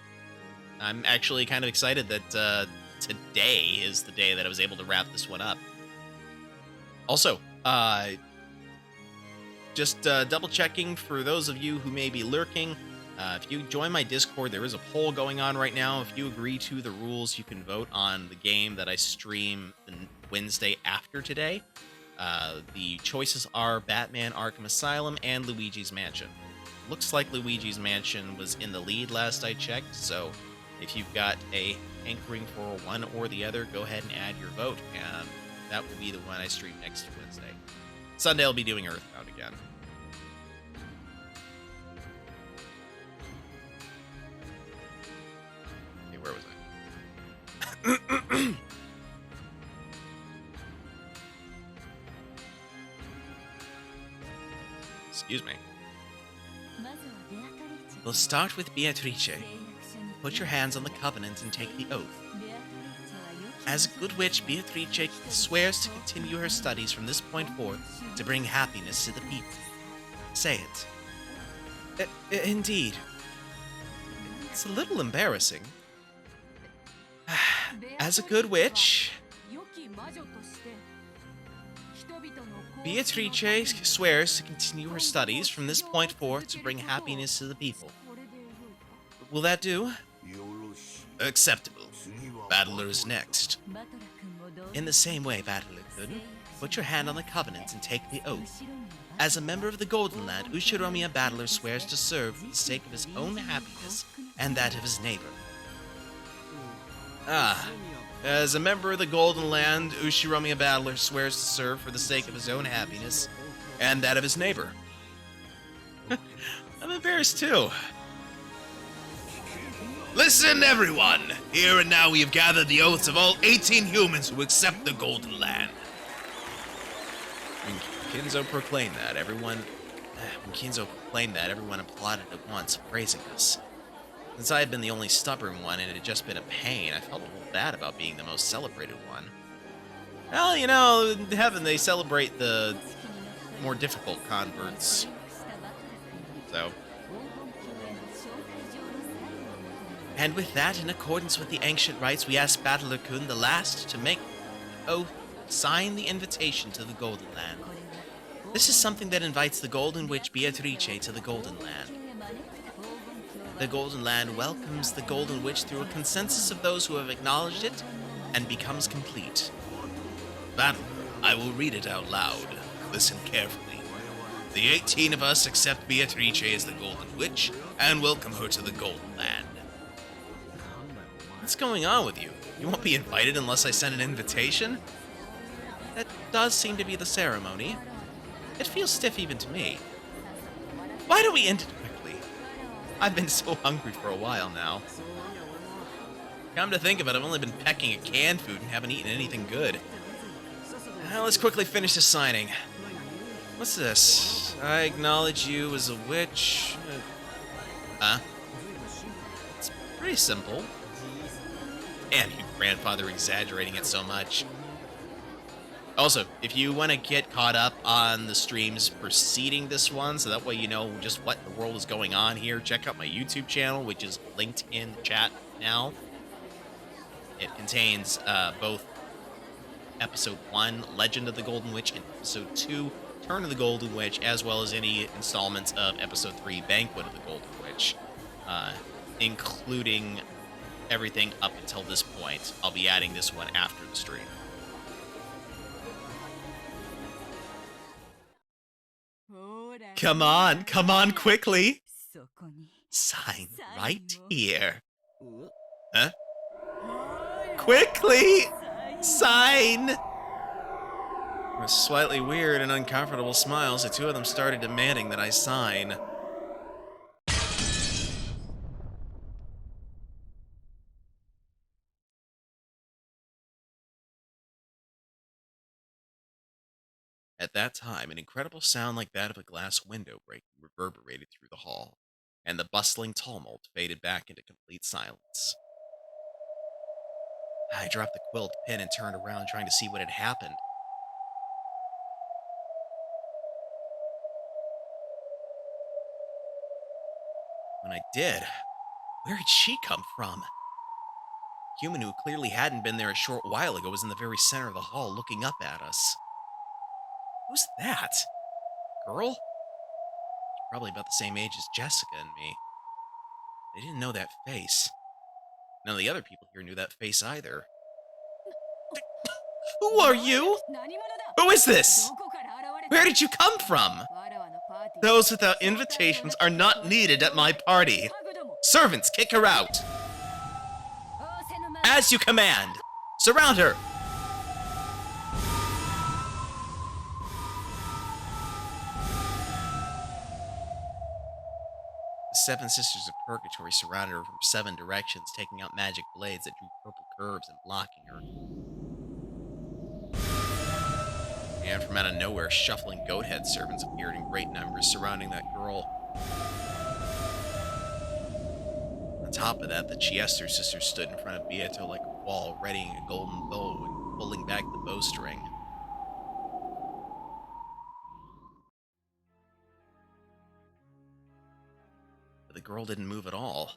I'm actually kind of excited that today is the day that I was able to wrap this one up. Also, just double checking for those of you who may be lurking. If you join my Discord, there is a poll going on right now. If you agree to the rules, you can vote on the game that I stream the Wednesday after today. The choices are Batman Arkham Asylum and Luigi's Mansion. Looks like Luigi's Mansion was in the lead last I checked, so if you've got a hankering for one or the other, go ahead and add your vote, and that will be the one I stream next Wednesday. Sunday I'll be doing Earthbound again. Okay, where was I? Excuse me. We'll start with Beatrice. Put your hands on the covenant and take the oath. As a good witch, Beatrice swears to continue her studies from this point forth to bring happiness to the people. Say it. Indeed. It's a little embarrassing. As a good witch, Beatrice swears to continue her studies from this point forth to bring happiness to the people. Will that do? Acceptable. Battler is next. In the same way, Battler-kun, put your hand on the covenant and take the oath. As a member of the Golden Land, Ushiromiya Battler swears to serve for the sake of his own happiness and that of his neighbor. As a member of the Golden Land, Ushiromiya Battler swears to serve for the sake of his own happiness and that of his neighbor. I'm embarrassed too. Listen, everyone! Here and now we have gathered the oaths of all 18 humans who accept the Golden Land. When Kinzo proclaimed that, everyone applauded at once, praising us. Since I had been the only stubborn one and it had just been a pain, I felt a little bad about being the most celebrated one. Well, you know, in heaven they celebrate the more difficult converts. So. And with that, in accordance with the ancient rites, we ask Battler-kun, the last, to make oath, sign the invitation to the Golden Land. This is something that invites the Golden Witch Beatrice to the Golden Land. The Golden Land welcomes the Golden Witch through a consensus of those who have acknowledged it and becomes complete. Battler, I will read it out loud. Listen carefully. The 18 of us accept Beatrice as the Golden Witch and welcome her to the Golden Land. What's going on with you? You won't be invited unless I send an invitation? That does seem to be the ceremony. It feels stiff even to me. Why don't we end it quickly? I've been so hungry for a while now. Come to think of it, I've only been pecking at canned food and haven't eaten anything good. Now let's quickly finish the signing. What's this? I acknowledge you as a witch. Huh? It's pretty simple. Damn, you grandfather exaggerating it so much. Also, if you want to get caught up on the streams preceding this one, so that way you know just what the world is going on here, check out my YouTube channel, which is linked in the chat now. It contains both Episode 1, Legend of the Golden Witch, and Episode 2, Turn of the Golden Witch, as well as any installments of Episode 3, Banquet of the Golden Witch, including everything up until this point. I'll be adding this one after the stream. Come on quickly. Sign right here. Huh? Quickly! Sign! With slightly weird and uncomfortable smiles, the two of them started demanding that I sign. At that time, an incredible sound like that of a glass window breaking reverberated through the hall, and the bustling tumult faded back into complete silence. I dropped the quilt pen and turned around, trying to see what had happened. When I did, where had she come from? A human who clearly hadn't been there a short while ago was in the very center of the hall, looking up at us. Who's that? Girl? Probably about the same age as Jessica and me. They didn't know that face. None of the other people here knew that face either. Who are you? Who is this? Where did you come from? Those without invitations are not needed at my party. Servants, kick her out. As you command. Surround her. The seven sisters of Purgatory surrounded her from 7 directions, taking out magic blades that drew purple curves and blocking her. And from out of nowhere, shuffling goat-head servants appeared in great numbers surrounding that girl. On top of that, the Chiester sisters stood in front of Beato like a wall, readying a golden bow and pulling back the bowstring. But the girl didn't move at all.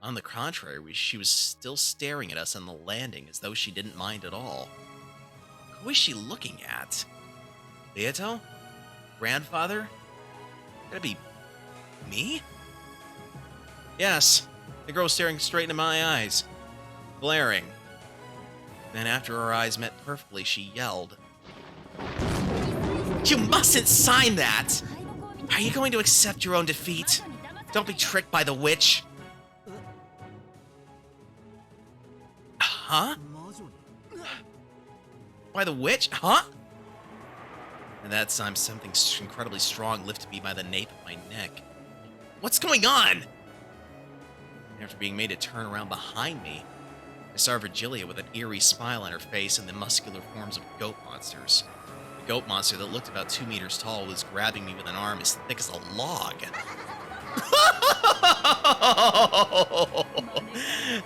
On the contrary, she was still staring at us on the landing as though she didn't mind at all. Who is she looking at? Beato? Grandfather? Could it be me? Yes. The girl was staring straight into my eyes, glaring. Then after our eyes met perfectly, she yelled, "You mustn't sign that! Are you going to accept your own defeat? Don't be tricked by the witch." Huh? By the witch? Huh? And that time, something incredibly strong lifted me by the nape of my neck. What's going on? After being made to turn around behind me, I saw Virgilia with an eerie smile on her face and the muscular forms of goat monsters. The goat monster that looked about 2 meters tall was grabbing me with an arm as thick as a log.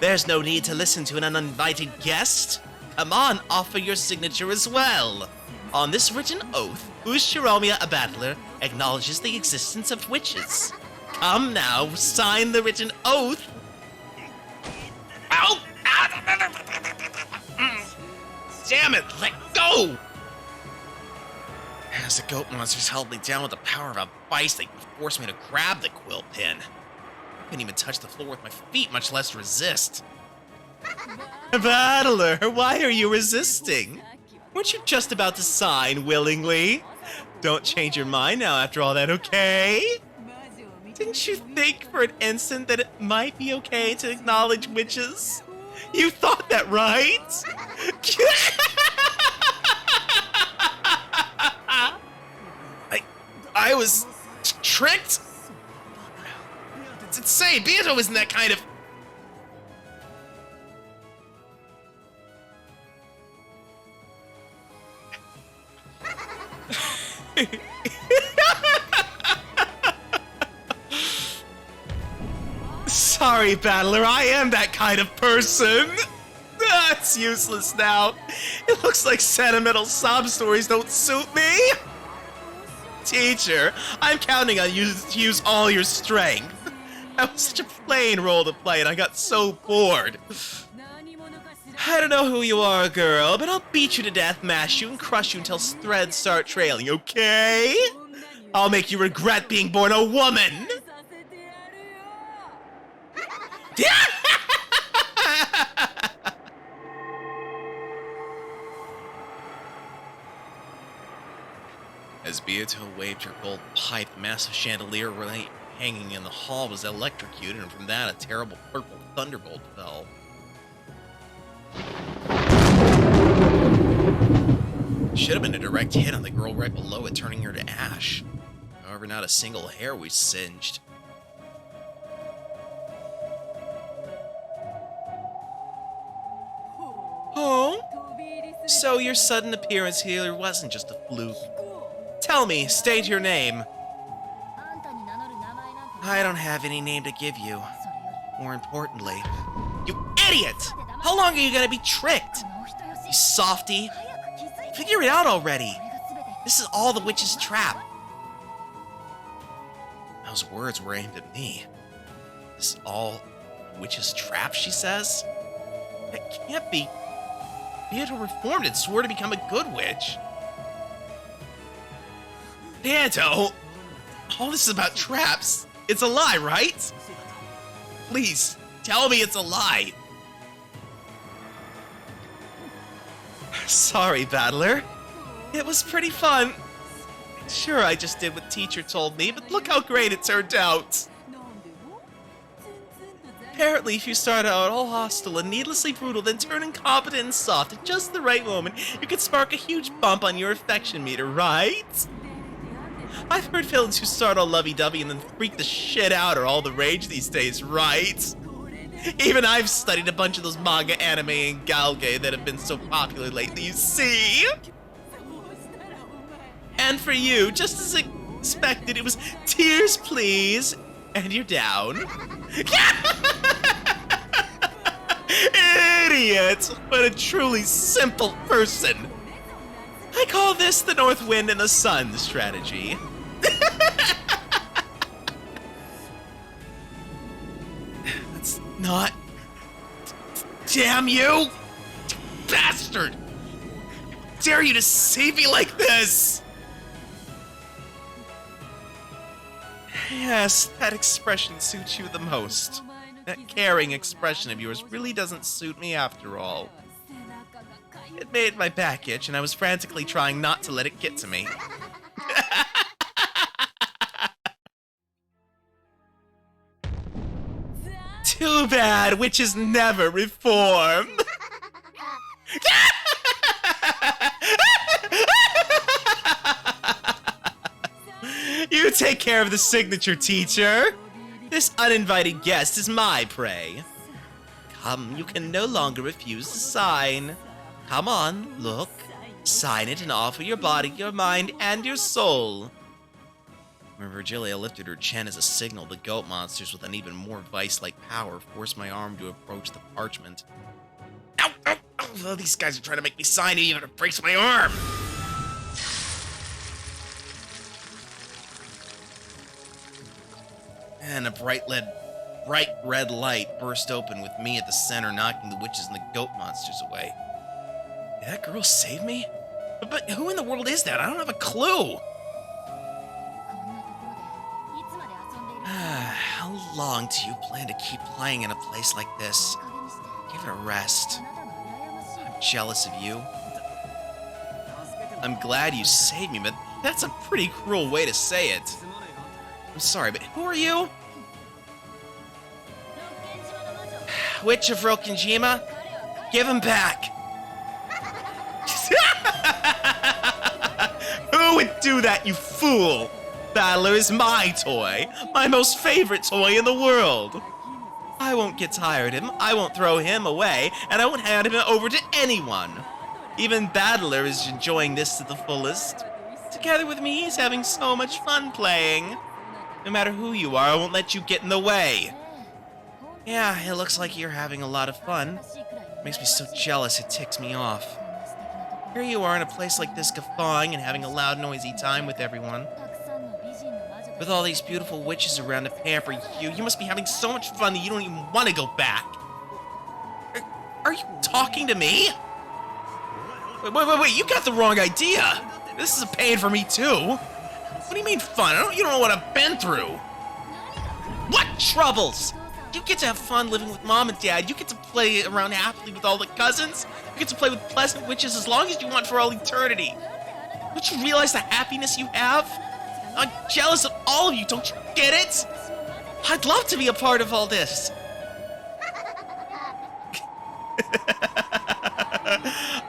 There's no need to listen to an uninvited guest. Come on, offer your signature as well. On this written oath, Ushiromia, a battler, acknowledges the existence of witches. Come now, sign the written oath. Ow! Damn it, let go! As the goat monsters held me down with the power of a vice, they forced me to grab the quilt pin. I couldn't even touch the floor with my feet, much less resist. Battler, why are you resisting? Weren't you just about to sign willingly? Don't change your mind now after all that, okay? Didn't you think for an instant that it might be okay to acknowledge witches? You thought that, right? I was tricked? It's insane. Beato isn't that kind of... Sorry, Battler, I am that kind of person. It's useless now. It looks like sentimental sob stories don't suit me. Teacher, I'm counting on you to use all your strength. That was such a plain role to play and I got so bored. I don't know who you are, girl, but I'll beat you to death, mash you, and crush you until threads start trailing, okay? I'll make you regret being born a woman! As Beato waved her gold pipe, the massive chandelier hanging in the hall was electrocuted, and from that a terrible purple thunderbolt fell. Should have been a direct hit on the girl right below it, turning her to ash. However, not a single hair was singed. Oh? So your sudden appearance here wasn't just a fluke. Tell me, state your name. I don't have any name to give you. More importantly... You idiot! How long are you gonna be tricked? You softy. Figure it out already. This is all the witch's trap. Those words were aimed at me. This is all the witch's trap, she says? That can't be. Beato reformed and swore to become a good witch. Beato! All this is about traps. It's a lie, right? Please, tell me it's a lie. Sorry, Battler. It was pretty fun. Sure, I just did what teacher told me, but look how great it turned out. Apparently, if you start out all hostile and needlessly brutal, then turn incompetent and soft at just the right moment, you could spark a huge bump on your affection meter, right? I've heard villains who start all lovey-dovey and then freak the shit out are all the rage these days, right? Even I've studied a bunch of those manga, anime, and galge that have been so popular lately, you see? And for you, just as expected, it was tears, please, and you're down. Idiot! What a truly simple person. I call this the North Wind and the Sun strategy. That's not... Damn you! Bastard! Dare you to save me like this? Yes, that expression suits you the most. That caring expression of yours really doesn't suit me after all. It made my back itch, and I was frantically trying not to let it get to me. Too bad witches never reform. You take care of the signature, teacher. This uninvited guest is my prey. Come, you can no longer refuse to sign. Come on, look. Sign it and offer your body, your mind, and your soul. When Virgilia lifted her chin as a signal, the goat monsters with an even more vice-like power forced my arm to approach the parchment. Ow, ow, ow. Oh, these guys are trying to make me sign it even if it breaks my arm. And a bright red light burst open with me at the center, knocking the witches and the goat monsters away. Did that girl save me? But who in the world is that? I don't have a clue. How long do you plan to keep playing in a place like this? Give it a rest. I'm jealous of you. I'm glad you saved me, but that's a pretty cruel way to say it. I'm sorry, but who are you? Witch of Rokinjima? Give him back. Who would do that, you fool? Battler is my toy. My most favorite toy in the world. I won't get tired of him, I won't throw him away, and I won't hand him over to anyone. Even Battler is enjoying this to the fullest. Together with me, he's having so much fun playing. No matter who you are, I won't let you get in the way. Yeah, it looks like you're having a lot of fun. Makes me so jealous it ticks me off. Here you are in a place like this guffawing and having a loud, noisy time with everyone. With all these beautiful witches around to pamper you, you must be having so much fun that you don't even want to go back. Are you talking to me? Wait, you got the wrong idea. This is a pain for me too. What do you mean fun? You don't know what I've been through. What troubles? You get to have fun living with mom and dad. You get to play around happily with all the cousins. You get to play with pleasant witches as long as you want for all eternity. Don't you realize the happiness you have? I'm jealous of all of you, don't you get it? I'd love to be a part of all this.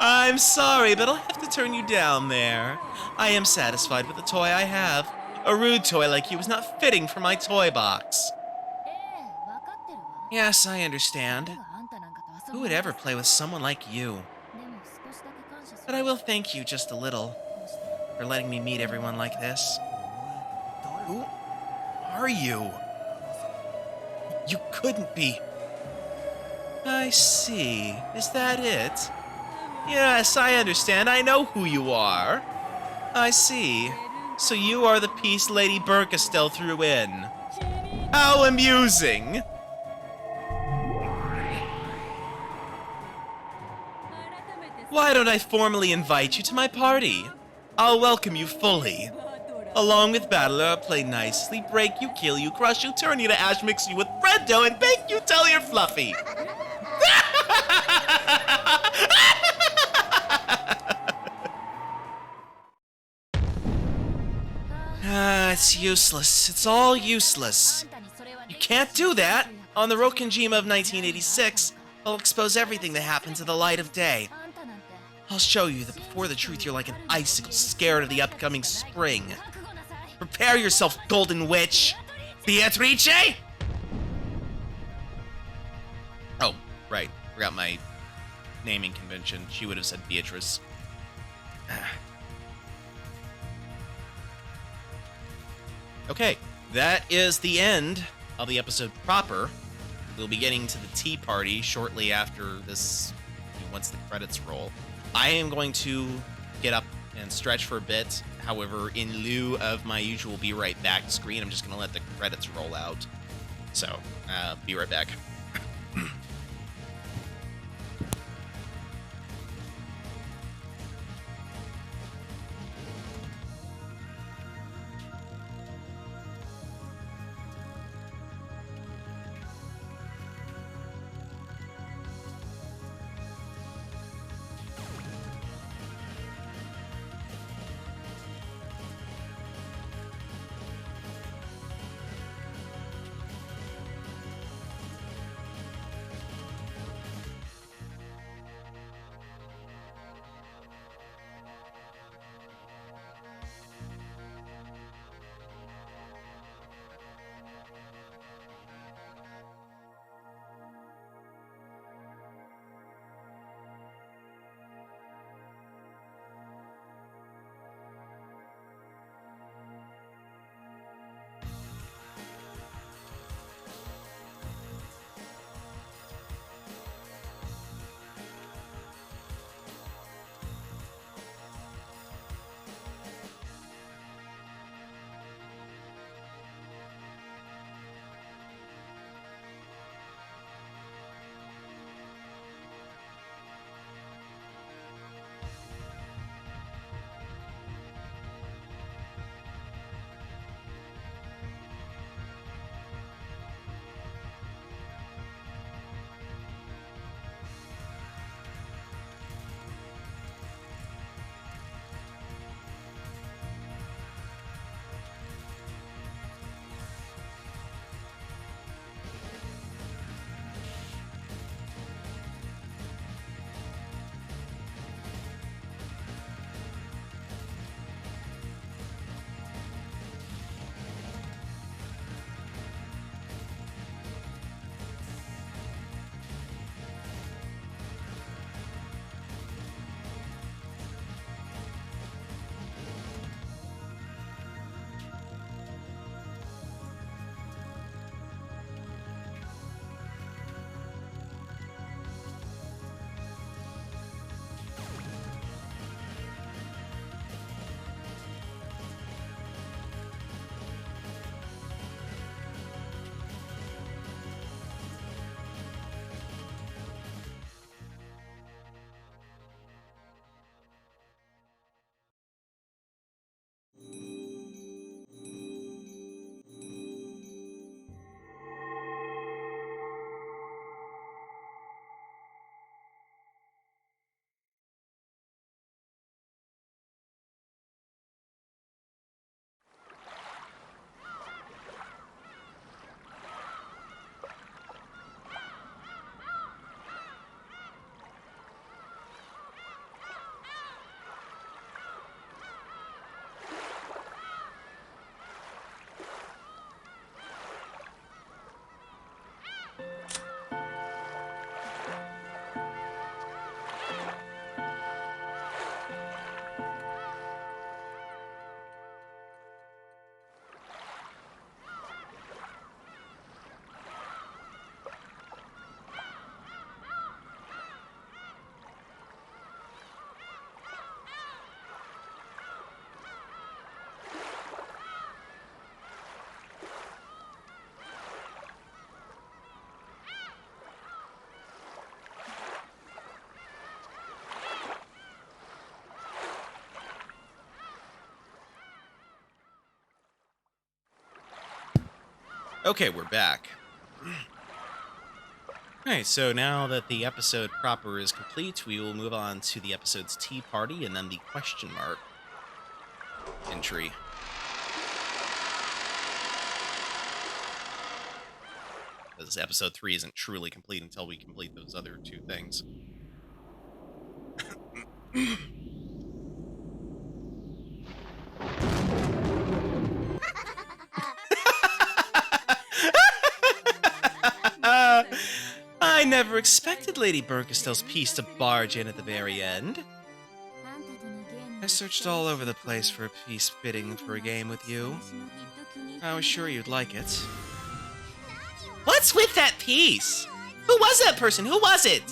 I'm sorry, but I'll have to turn you down there. I am satisfied with the toy I have. A rude toy like you is not fitting for my toy box. Yes, I understand. Who would ever play with someone like you? But I will thank you just a little for letting me meet everyone like this. Who are you? You couldn't be. I see. Is that it? Yes, I understand. I know who you are. I see. So you are the piece Lady Burkestel threw in. How amusing! Why don't I formally invite you to my party? I'll welcome you fully. Along with Battler, I'll play nicely, break you, kill you, crush you, turn you to ash, mix you with bread dough, and bake you till you're fluffy. It's useless. It's all useless. You can't do that. On the Rokenjima of 1986, I'll expose everything that happened to the light of day. I'll show you that before the truth, you're like an icicle scared of the upcoming spring. Prepare yourself, Golden Witch! Beatrice? Oh, right. Forgot my naming convention. She would have said Beatrice. Okay, that is the end of the episode proper. We'll be getting to the tea party shortly after this, once the credits roll. I am going to get up and stretch for a bit. However, in lieu of my usual be right back screen, I'm just going to let the credits roll out. So, be right back. Okay, we're back. Alright, so now that the episode proper is complete, we will move on to the episode's tea party and then the question mark entry. Because episode 3 isn't truly complete until we complete those other two things. I never expected Lady Burkestell's piece to barge in at the very end. I searched all over the place for a piece fitting for a game with you. I was sure you'd like it. What's with that piece? Who was that person? Who was it?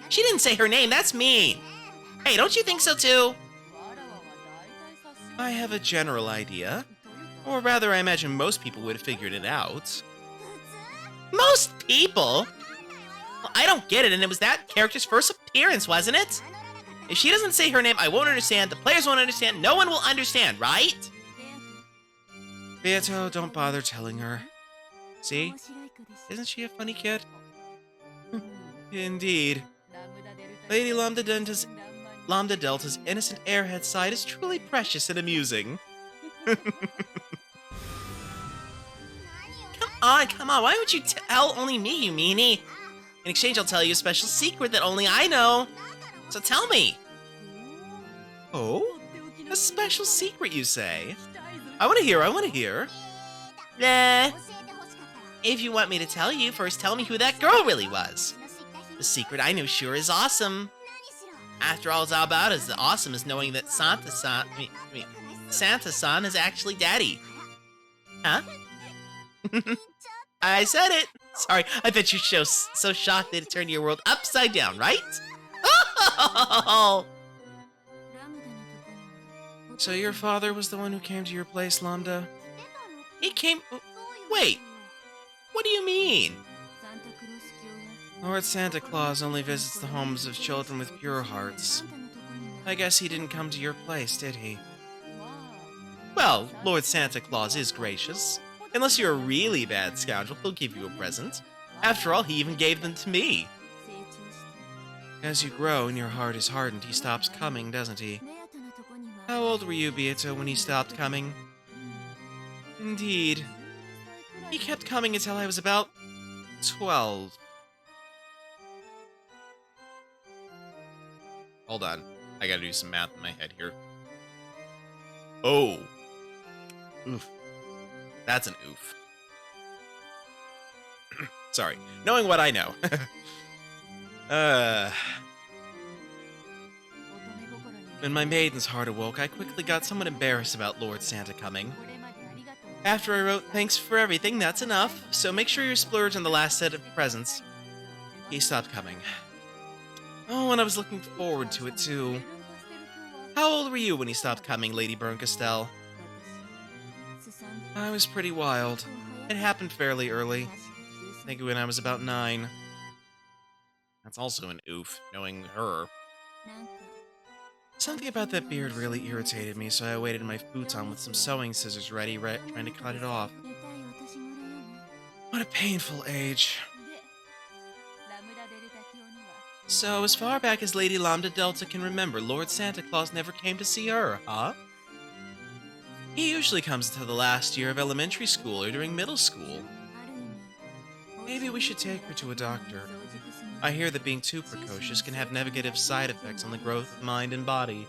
She didn't say her name. That's mean. Hey, don't you think so too? I have a general idea. Or rather, I imagine most people would have figured it out. Most people? Well, I don't get it, and it was that character's first appearance, wasn't it? If she doesn't say her name, I won't understand, the players won't understand, no one will understand, right? Beato, don't bother telling her. See? Isn't she a funny kid? Indeed. Lady Lambda Delta's innocent airhead side is truly precious and amusing. Come on, why would you tell only me, you meanie? In exchange, I'll tell you a special secret that only I know. So tell me. Oh? A special secret, you say? I want to hear. Nah. If you want me to tell you, first tell me who that girl really was. The secret I know sure is awesome. After all, it's all about as awesome as knowing that Santa-san is actually Daddy. Huh? I said it. Sorry, I bet you're so shocked that it turned your world upside down, right? Oh! So your father was the one who came to your place, Lambda? He came... Wait. What do you mean? Lord Santa Claus only visits the homes of children with pure hearts. I guess he didn't come to your place, did he? Well, Lord Santa Claus is gracious. Unless you're a really bad scoundrel, he'll give you a present. After all, he even gave them to me. As you grow and your heart is hardened, he stops coming, doesn't he? How old were you, Beato, when he stopped coming? Indeed. He kept coming until I was about 12. Hold on. I gotta do some math in my head here. Oh. Oof. That's an oof. Sorry. Knowing what I know. When my maiden's heart awoke, I quickly got somewhat embarrassed about Lord Santa coming. After I wrote, "Thanks for everything, that's enough, so make sure you splurge on the last set of presents," he stopped coming. Oh, and I was looking forward to it too. How old were you when he stopped coming, Lady Burnkestelle? I was pretty wild. It happened fairly early. I think when I was about 9. That's also an oof, knowing her. Something about that beard really irritated me, so I waited in my futon with some sewing scissors ready, trying to cut it off. What a painful age. So, as far back as Lady Lambda Delta can remember, Lord Santa Claus never came to see her, huh? He usually comes to the last year of elementary school or during middle school. Maybe we should take her to a doctor. I hear that being too precocious can have negative side effects on the growth of mind and body.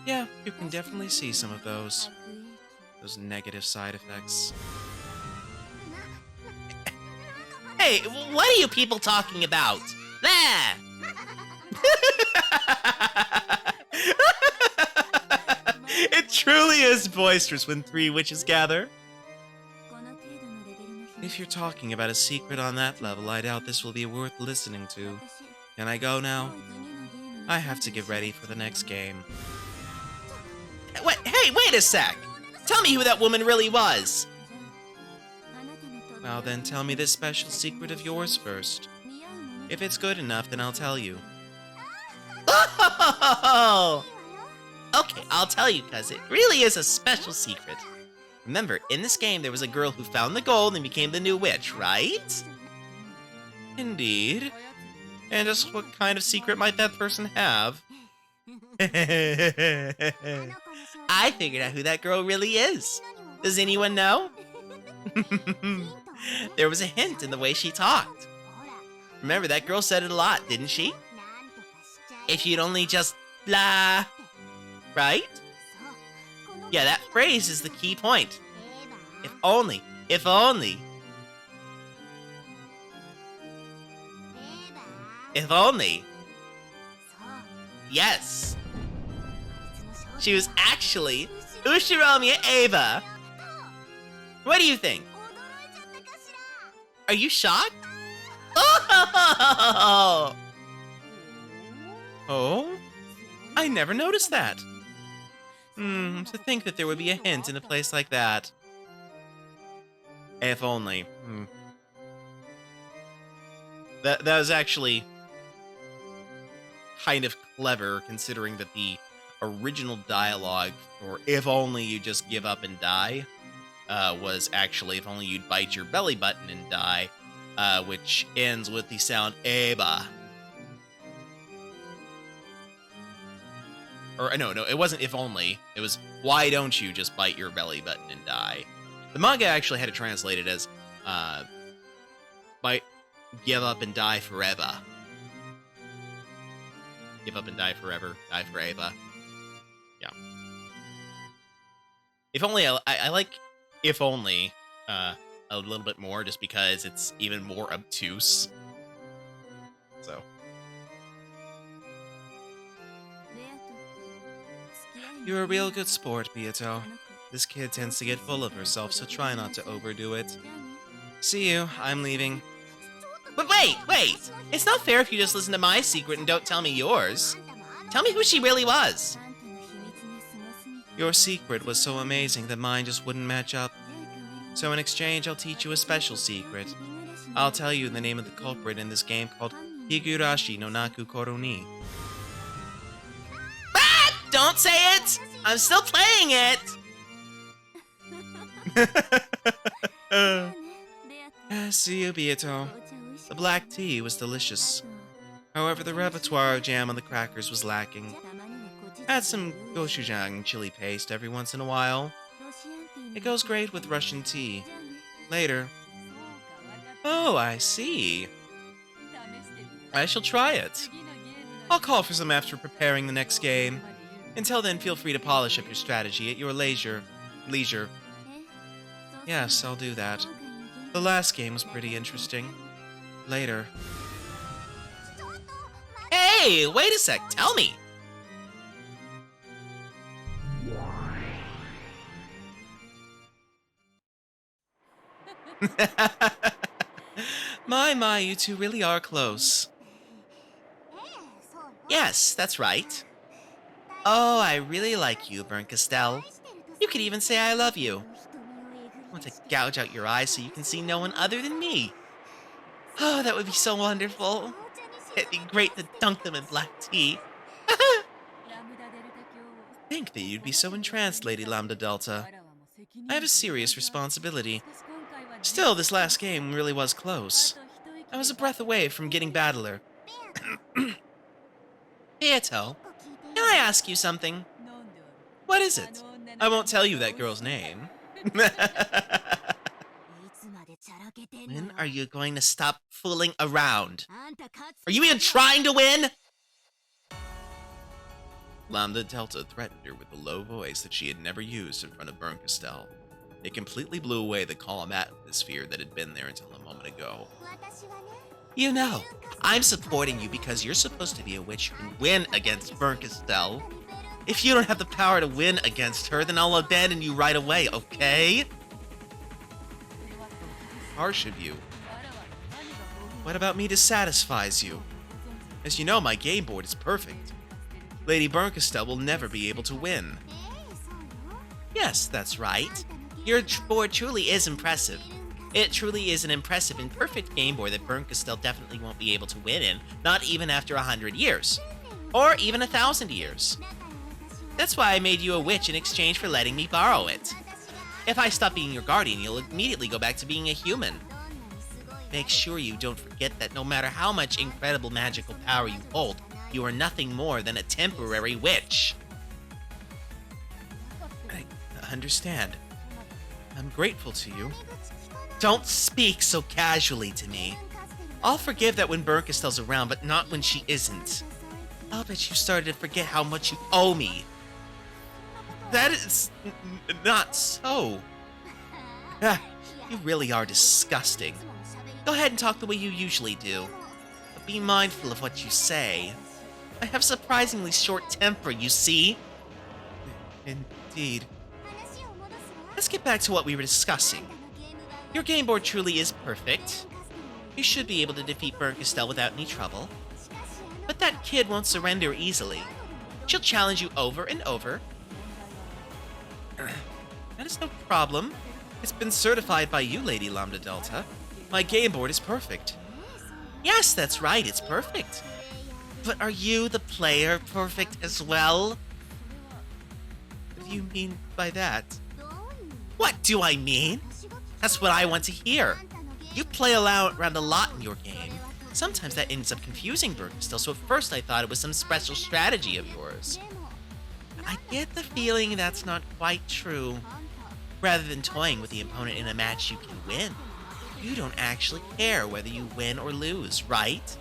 Yeah, you can definitely see some of those negative side effects. Hey, what are you people talking about? There! It truly is boisterous when 3 witches gather. If you're talking about a secret on that level, I doubt this will be worth listening to. Can I go now? I have to get ready for the next game. Hey, wait a sec! Tell me who that woman really was! Well then, tell me this special secret of yours first. If it's good enough, then I'll tell you. Oh! Okay, I'll tell you, cuz it really is a special secret. Remember, in this game, there was a girl who found the gold and became the new witch, right? Indeed. And just what kind of secret might that person have? I figured out who that girl really is. Does anyone know? There was a hint in the way she talked. Remember, that girl said it a lot, didn't she? If you'd only just blah. Right? Yeah, that phrase is the key point. If only. If only. If only. Yes. She was actually Ushiromiya Eva. What do you think? Are you shocked? Oh! Oh? I never noticed that. To think that there would be a hint in a place like that. If only. That was actually kind of clever, considering that the original dialogue for "If only you just give up and die" was actually "If only you'd bite your belly button and die," which ends with the sound "eba." Or no, it wasn't "if only." It was "Why don't you just bite your belly button and die?" The manga actually had it translated as "Bite, give up and die forever." Give up and die forever, die forever. Yeah. If only I like "if only" a little bit more, just because it's even more obtuse. So. You're a real good sport, Beato. This kid tends to get full of herself, so try not to overdo it. See you. I'm leaving. But wait! It's not fair if you just listen to my secret and don't tell me yours. Tell me who she really was. Your secret was so amazing that mine just wouldn't match up. So in exchange, I'll teach you a special secret. I'll tell you the name of the culprit in this game called Higurashi no Naku Koroni. Ah! Don't say it! I'm still playing it! See you, Beato. The black tea was delicious. However, the repertoire of jam on the crackers was lacking. Add some gochujang chili paste every once in a while. It goes great with Russian tea. Later. Oh, I see. I shall try it. I'll call for some after preparing the next game. Until then, feel free to polish up your strategy at your leisure. Yes, I'll do that. The last game was pretty interesting. Later. Hey, wait a sec, tell me. My, you two really are close. Yes, that's right. Oh, I really like you, Berncastel. You could even say I love you. I want to gouge out your eyes so you can see no one other than me. Oh, that would be so wonderful. It'd be great to dunk them in black tea. Think that you'd be so entranced, Lady Lambda Delta. I have a serious responsibility. Still, this last game really was close. I was a breath away from getting battler. Beato, can I ask you something? What is it? I won't tell you that girl's name. When are you going to stop fooling around? Are you even trying to win? Lambda Delta threatened her with a low voice that she had never used in front of Berncastel. It completely blew away the calm atmosphere that had been there until a moment ago. You know, I'm supporting you because you're supposed to be a witch who can win against Berncastel. If you don't have the power to win against her, then I'll abandon you right away, okay? Harsh of you. What about me dissatisfies you? As you know, my game board is perfect. Lady Berncastel will never be able to win. Yes, that's right. Your board truly is impressive. It truly is an impressive and perfect game board that Berncastel definitely won't be able to win in, not even after 100 years. Or even 1,000 years. That's why I made you a witch in exchange for letting me borrow it. If I stop being your guardian, you'll immediately go back to being a human. Make sure you don't forget that no matter how much incredible magical power you hold, you are nothing more than a temporary witch. I understand. I'm grateful to you. Don't speak so casually to me. I'll forgive that when Burkestel's around, but not when she isn't. I'll bet you started to forget how much you owe me. That is not so. Ah, you really are disgusting. Go ahead and talk the way you usually do. But be mindful of what you say. I have surprisingly short temper, you see. Indeed. Let's get back to what we were discussing. Your game board truly is perfect. You should be able to defeat Burkestel without any trouble. But that kid won't surrender easily. She'll challenge you over and over. That is no problem. It's been certified by you, Lady Lambda Delta. My game board is perfect. Yes, that's right, it's perfect. But are you, the player, perfect as well? What do you mean by that? What do I mean? That's what I want to hear. You play around a lot in your game. Sometimes that ends up confusing Burkestel, so at first I thought it was some special strategy of yours. I get the feeling that's not quite true. Rather than toying with the opponent in a match you can win, you don't actually care whether you win or lose, right?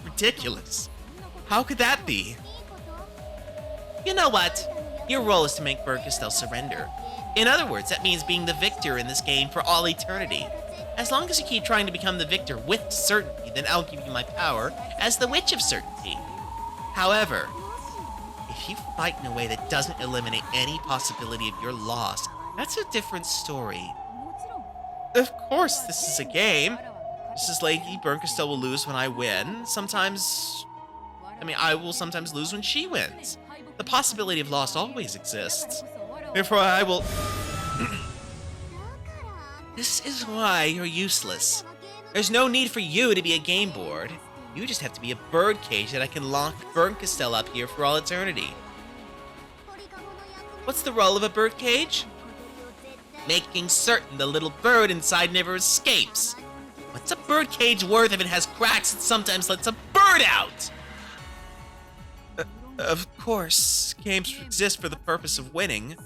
Ridiculous. How could that be? You know what? Your role is to make Burkestel surrender. In other words, that means being the victor in this game for all eternity. As long as you keep trying to become the victor with certainty, then I'll give you my power as the Witch of Certainty. However, if you fight in a way that doesn't eliminate any possibility of your loss, that's a different story. Of course, this is a game. Mrs. Lady Burkestel will lose when I win. I will sometimes lose when she wins. The possibility of loss always exists. Therefore, I will... This is why you're useless. There's no need for you to be a game board. You just have to be a birdcage that I can lock Burkestel up here for all eternity. What's the role of a birdcage? Making certain the little bird inside never escapes. What's a birdcage worth if it has cracks and sometimes lets a bird out? Of course, games exist for the purpose of winning,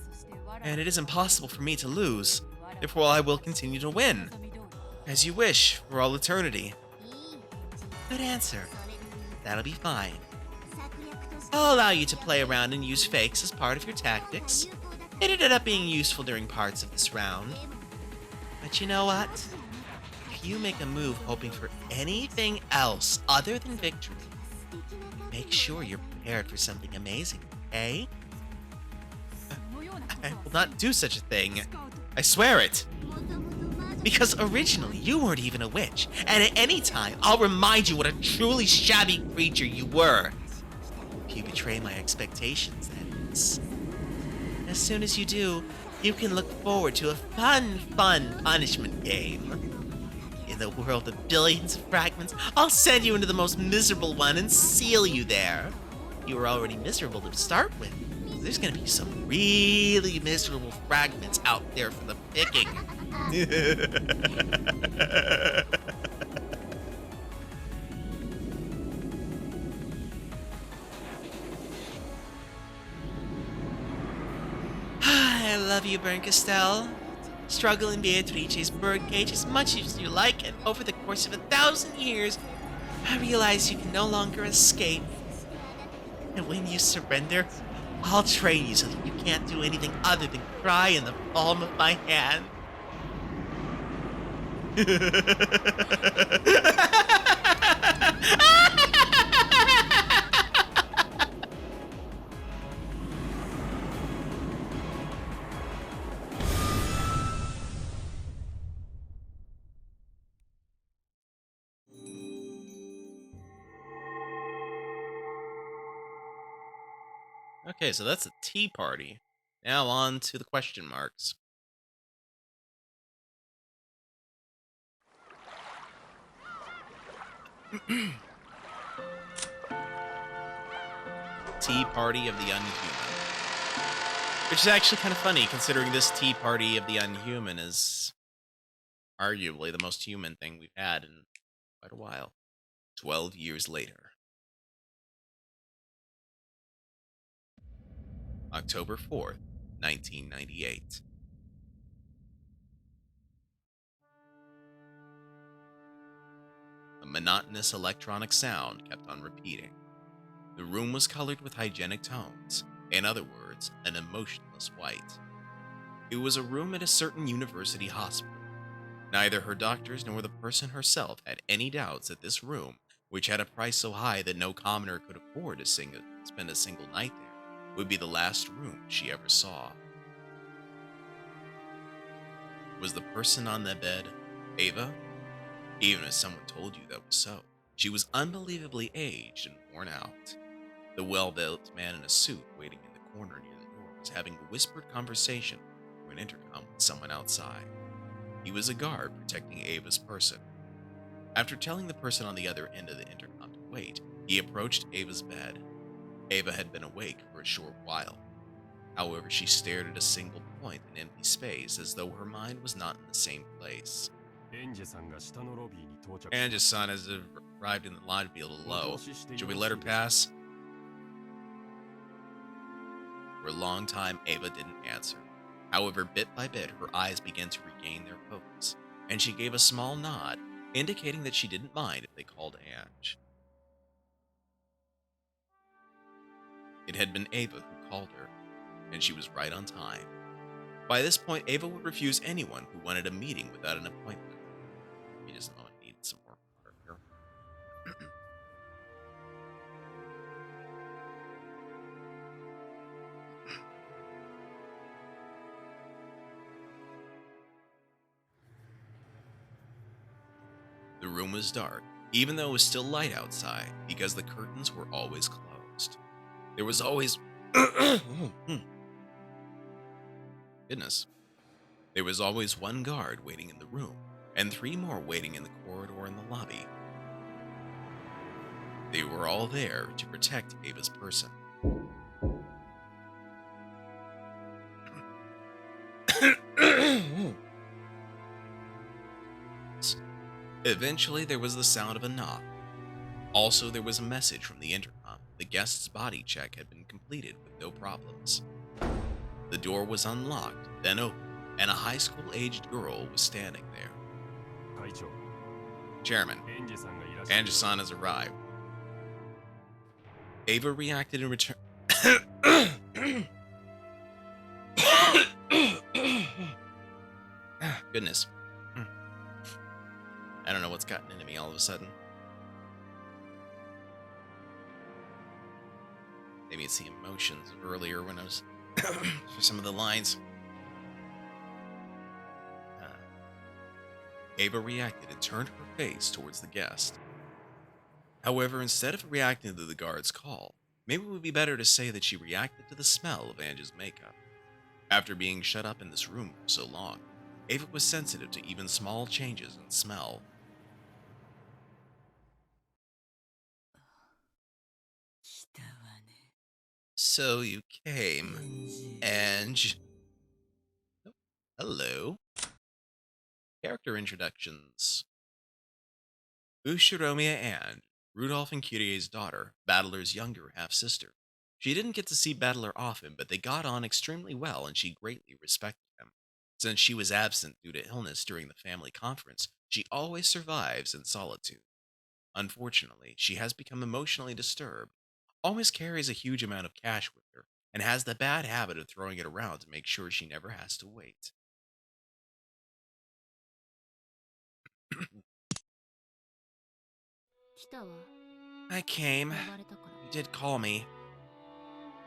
and it is impossible for me to lose. Therefore, I will continue to win. As you wish, for all eternity. Good answer. That'll be fine. I'll allow you to play around and use fakes as part of your tactics. It ended up being useful during parts of this round. But you know what? If you make a move hoping for anything else other than victory, make sure you're prepared for something amazing, okay? I will not do such a thing. I swear it. Because originally, you weren't even a witch, and at any time, I'll remind you what a truly shabby creature you were. If you betray my expectations, that is. As soon as you do, you can look forward to a fun punishment game. In the world of billions of fragments, I'll send you into the most miserable one and seal you there. You were already miserable to start with. There's gonna be some really miserable fragments out there for the picking. I love you, Burkestel. Struggle in Beatrice's birdcage as much as you like, and over the course of 1,000 years, I realize you can no longer escape. And when you surrender, I'll train you so that you can't do anything other than cry in the palm of my hand. Okay, so that's a tea party. Now on to the question marks. Tea party of the unhuman. Which is actually kind of funny, considering this tea party of the Unhuman is arguably the most human thing we've had in quite a while. 12 years later. October 4th, 1998. A monotonous electronic sound kept on repeating. The room was colored with hygienic tones, in other words, an emotionless white. It was a room at a certain university hospital. Neither her doctors nor the person herself had any doubts that this room, which had a price so high that no commoner could afford to spend a single night there, would be the last room she ever saw. Was the person on the bed Ava? Even if someone told you that was so, she was unbelievably aged and worn out. The well-built man in a suit waiting in the corner near the door was having a whispered conversation through an intercom with someone outside. He was a guard protecting Ava's person. After telling the person on the other end of the intercom to wait, he approached Ava's bed. Ava had been awake for a short while. However, she stared at a single point in empty space as though her mind was not in the same place. Angie-san has arrived in the lobby a little low. Should we let her pass? For a long time, Ava didn't answer. However, bit by bit, her eyes began to regain their focus, and she gave a small nod, indicating that she didn't mind if they called Ange. It had been Ava who called her, and she was right on time. By this point, Ava would refuse anyone who wanted a meeting without an appointment. Give me just a moment, I need some more water here. The room was dark, even though it was still light outside, because the curtains were always closed. There was always... Goodness. There was always one guard waiting in the room, and 3 more waiting in the corridor and the lobby. They were all there to protect Ava's person. Eventually, there was the sound of a knock. Also, there was a message from the intercom. The guest's body check had been completed with no problems. The door was unlocked, then opened, and a high school-aged girl was standing there. Chairman, Angie-san has arrived. Ava reacted in return. Goodness. I don't know what's gotten into me all of a sudden. Maybe it's the emotions of earlier when I was for some of the lines. Ava reacted and turned her face towards the guest. However, instead of reacting to the guard's call, maybe it would be better to say that she reacted to the smell of Ange's makeup. After being shut up in this room for so long, Ava was sensitive to even small changes in smell. So you came, Ange. Oh, hello. Character introductions. Ushiromiya Ange, Rudolph and Kyrie's daughter, Battler's younger half-sister. She didn't get to see Battler often, but they got on extremely well and she greatly respected him. Since she was absent due to illness during the family conference, she always survives in solitude. Unfortunately, she has become emotionally disturbed, always carries a huge amount of cash with her, and has the bad habit of throwing it around to make sure she never has to wait. I came. You did call me.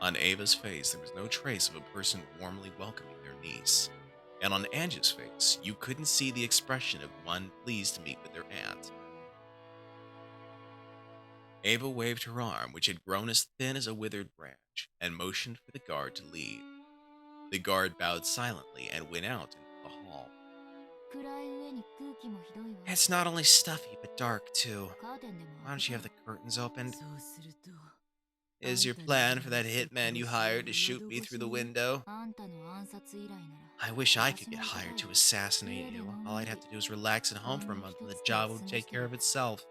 On Ava's face, there was no trace of a person warmly welcoming their niece. And on Ange's face, you couldn't see the expression of one pleased to meet with their aunt. Ava waved her arm, which had grown as thin as a withered branch, and motioned for the guard to leave. The guard bowed silently and went out into the hall. It's not only stuffy, but dark, too. Why don't you have the curtains opened? Is your plan for that hitman you hired to shoot me through the window? I wish I could get hired to assassinate you. All I'd have to do is relax at home for a month and the job would take care of itself.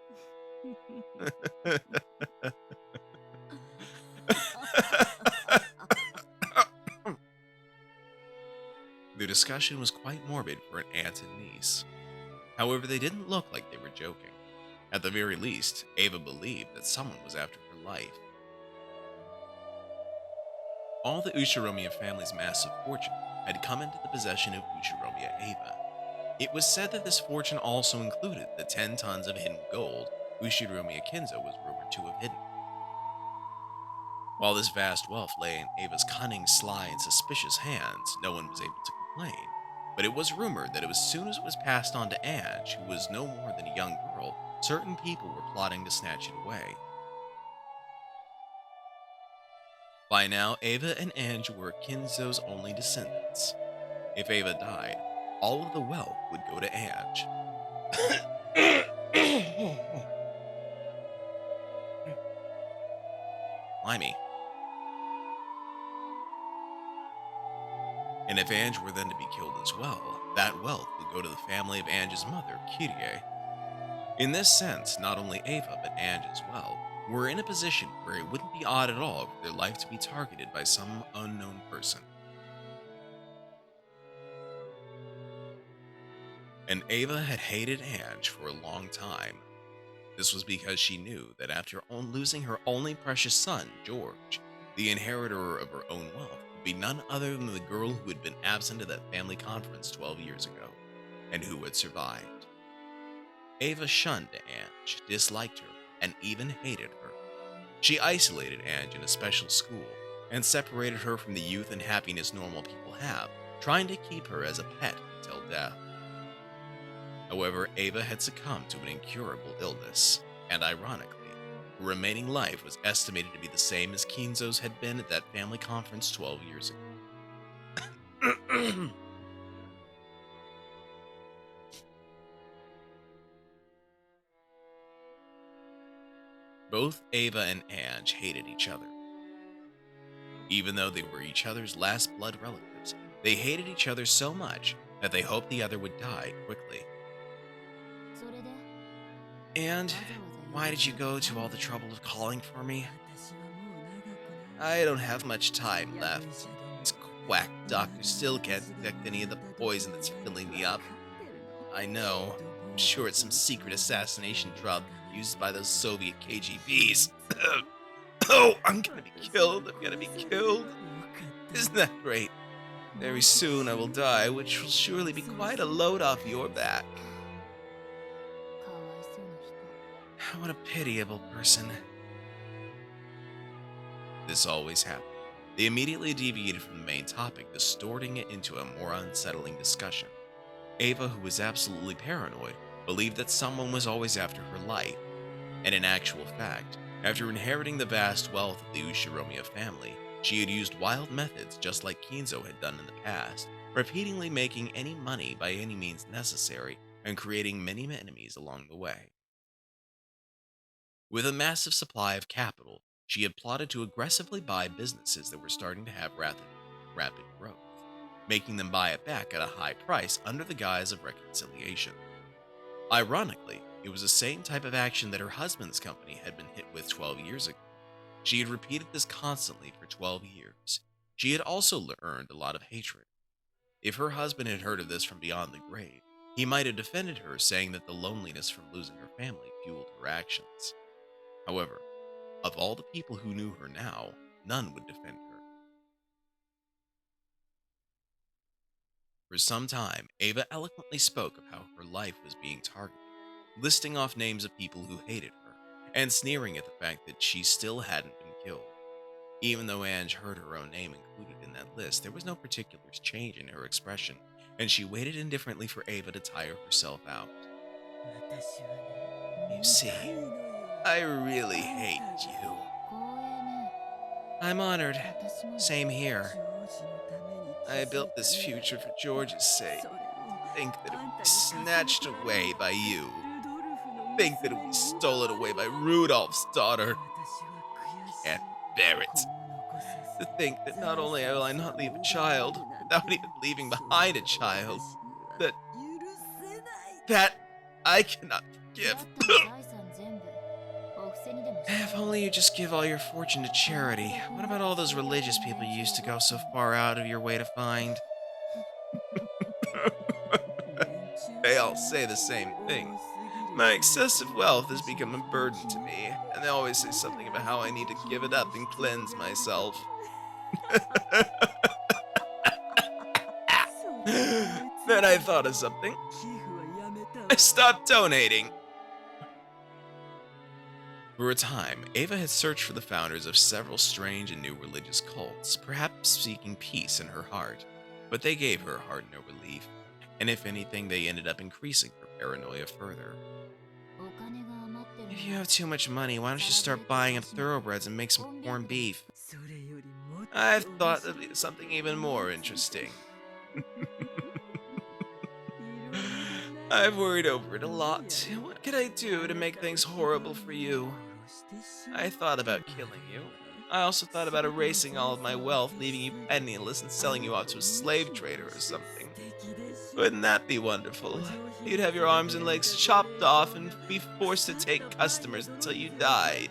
The discussion was quite morbid for an aunt and niece. However, they didn't look like they were joking. At the very least, Ava believed that someone was after her life. All the Ushiromiya family's massive fortune had come into the possession of Ushiromiya Ava. It was said that this fortune also included the 10 tons of hidden gold Ushiromiya Kinzo was rumored to have hidden. While this vast wealth lay in Ava's cunning, sly, and suspicious hands, no one was able to complain. But it was rumored that as soon as it was passed on to Ange, who was no more than a young girl, certain people were plotting to snatch it away. By now, Ava and Ange were Kinzo's only descendants. If Ava died, all of the wealth would go to Ange. Blimey. And if Ange were then to be killed as well, that wealth would go to the family of Ange's mother, Kyrie. In this sense, not only Ava, but Ange as well, were in a position where it wouldn't be odd at all for their life to be targeted by some unknown person. And Ava had hated Ange for a long time. This was because she knew that after losing her only precious son, George, the inheritor of her own wealth would be none other than the girl who had been absent at that family conference 12 years ago, and who had survived. Ava shunned Ange, disliked her, and even hated her. She isolated Ange in a special school, and separated her from the youth and happiness normal people have, trying to keep her as a pet until death. However, Ava had succumbed to an incurable illness, and ironically, her remaining life was estimated to be the same as Kinzo's had been at that family conference 12 years ago. Both Ava and Ange hated each other. Even though they were each other's last blood relatives, they hated each other so much that they hoped the other would die quickly. And why did you go to all the trouble of calling for me? I don't have much time left. These quack doctors still can't detect any of the poison that's filling me up. I know. I'm sure it's some secret assassination drug used by those Soviet KGBs. Oh, I'm gonna be killed. I'm gonna be killed. Isn't that great? Very soon I will die, which will surely be quite a load off your back. What a pitiable person. This always happened. They immediately deviated from the main topic, distorting it into a more unsettling discussion. Ava, who was absolutely paranoid, believed that someone was always after her life. And in actual fact, after inheriting the vast wealth of the Ushiromiya family, she had used wild methods just like Kinzo had done in the past, repeatedly making any money by any means necessary and creating many enemies along the way. With a massive supply of capital, she had plotted to aggressively buy businesses that were starting to have rapid growth, making them buy it back at a high price under the guise of reconciliation. Ironically, it was the same type of action that her husband's company had been hit with 12 years ago. She had repeated this constantly for 12 years. She had also earned a lot of hatred. If her husband had heard of this from beyond the grave, he might have defended her, saying that the loneliness from losing her family fueled her actions. However, of all the people who knew her now, none would defend her. For some time, Ava eloquently spoke of how her life was being targeted, listing off names of people who hated her, and sneering at the fact that she still hadn't been killed. Even though Ange heard her own name included in that list, there was no particular change in her expression, and she waited indifferently for Ava to tire herself out. You see, I really hate you. I'm honored. Same here. I built this future for George's sake. Think that it would be snatched away by you. Think that it would be stolen away by Rudolph's daughter. Can't bear it. To think that not only will I not leave a child, but without even leaving behind a child. That I cannot forgive. だったら財産全部お布施にでもして If only you just give all your fortune to charity. What about all those religious people you used to go so far out of your way to find? They all say the same thing. My excessive wealth has become a burden to me, and they always say something about how I need to give it up and cleanse myself. Then I thought of something. I stopped donating. For a time, Ava had searched for the founders of several strange and new religious cults, perhaps seeking peace in her heart. But they gave her heart no relief, and if anything, they ended up increasing her paranoia further. お金が余ってる If you have too much money, why don't you start buying up thoroughbreds and make some corned beef? それよりもっと I've thought of something even more interesting. I've worried over it a lot. What could I do to make things horrible for you? I thought about killing you. I also thought about erasing all of my wealth, leaving you penniless and selling you off to a slave trader or something. Wouldn't that be wonderful? You'd have your arms and legs chopped off and be forced to take customers until you died.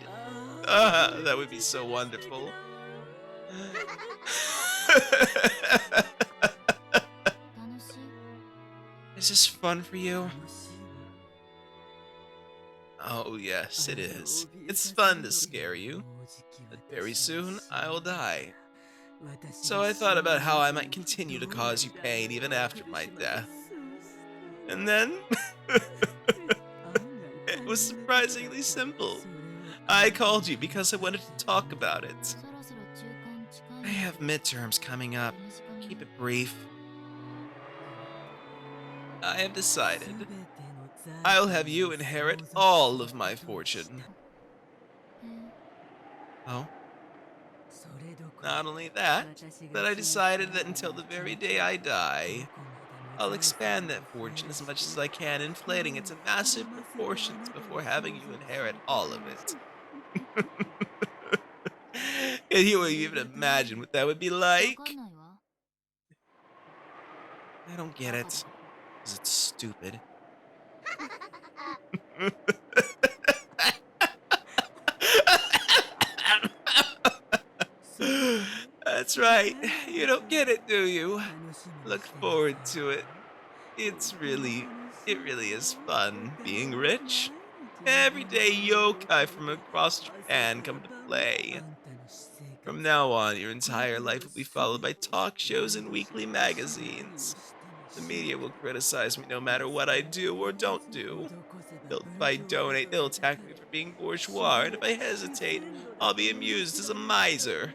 Ah, that would be so wonderful. 楽しい Is this fun for you? Oh, yes, it is. It's fun to scare you. But very soon, I will die. So I thought about how I might continue to cause you pain even after my death. And then... it was surprisingly simple. I called you because I wanted to talk about it. そろそろ中間近い I have midterms coming up. Keep it brief. I have decided. I'll have you inherit all of my fortune. Oh? Not only that, but I decided that until the very day I die, I'll expand that fortune as much as I can, inflating it to massive proportions before having you inherit all of it. Can you even imagine what that would be わ like? かんないわ I don't get it. Because it's stupid. That's right. You don't get it, do you? Look forward to it. It really is fun being rich. Every day yokai from across Japan come to play. From now on, your entire life will be followed by talk shows and weekly magazines. The media will criticize me no matter what I do or don't do. If I donate, they'll attack me for being bourgeois, and if I hesitate, I'll be amused as a miser.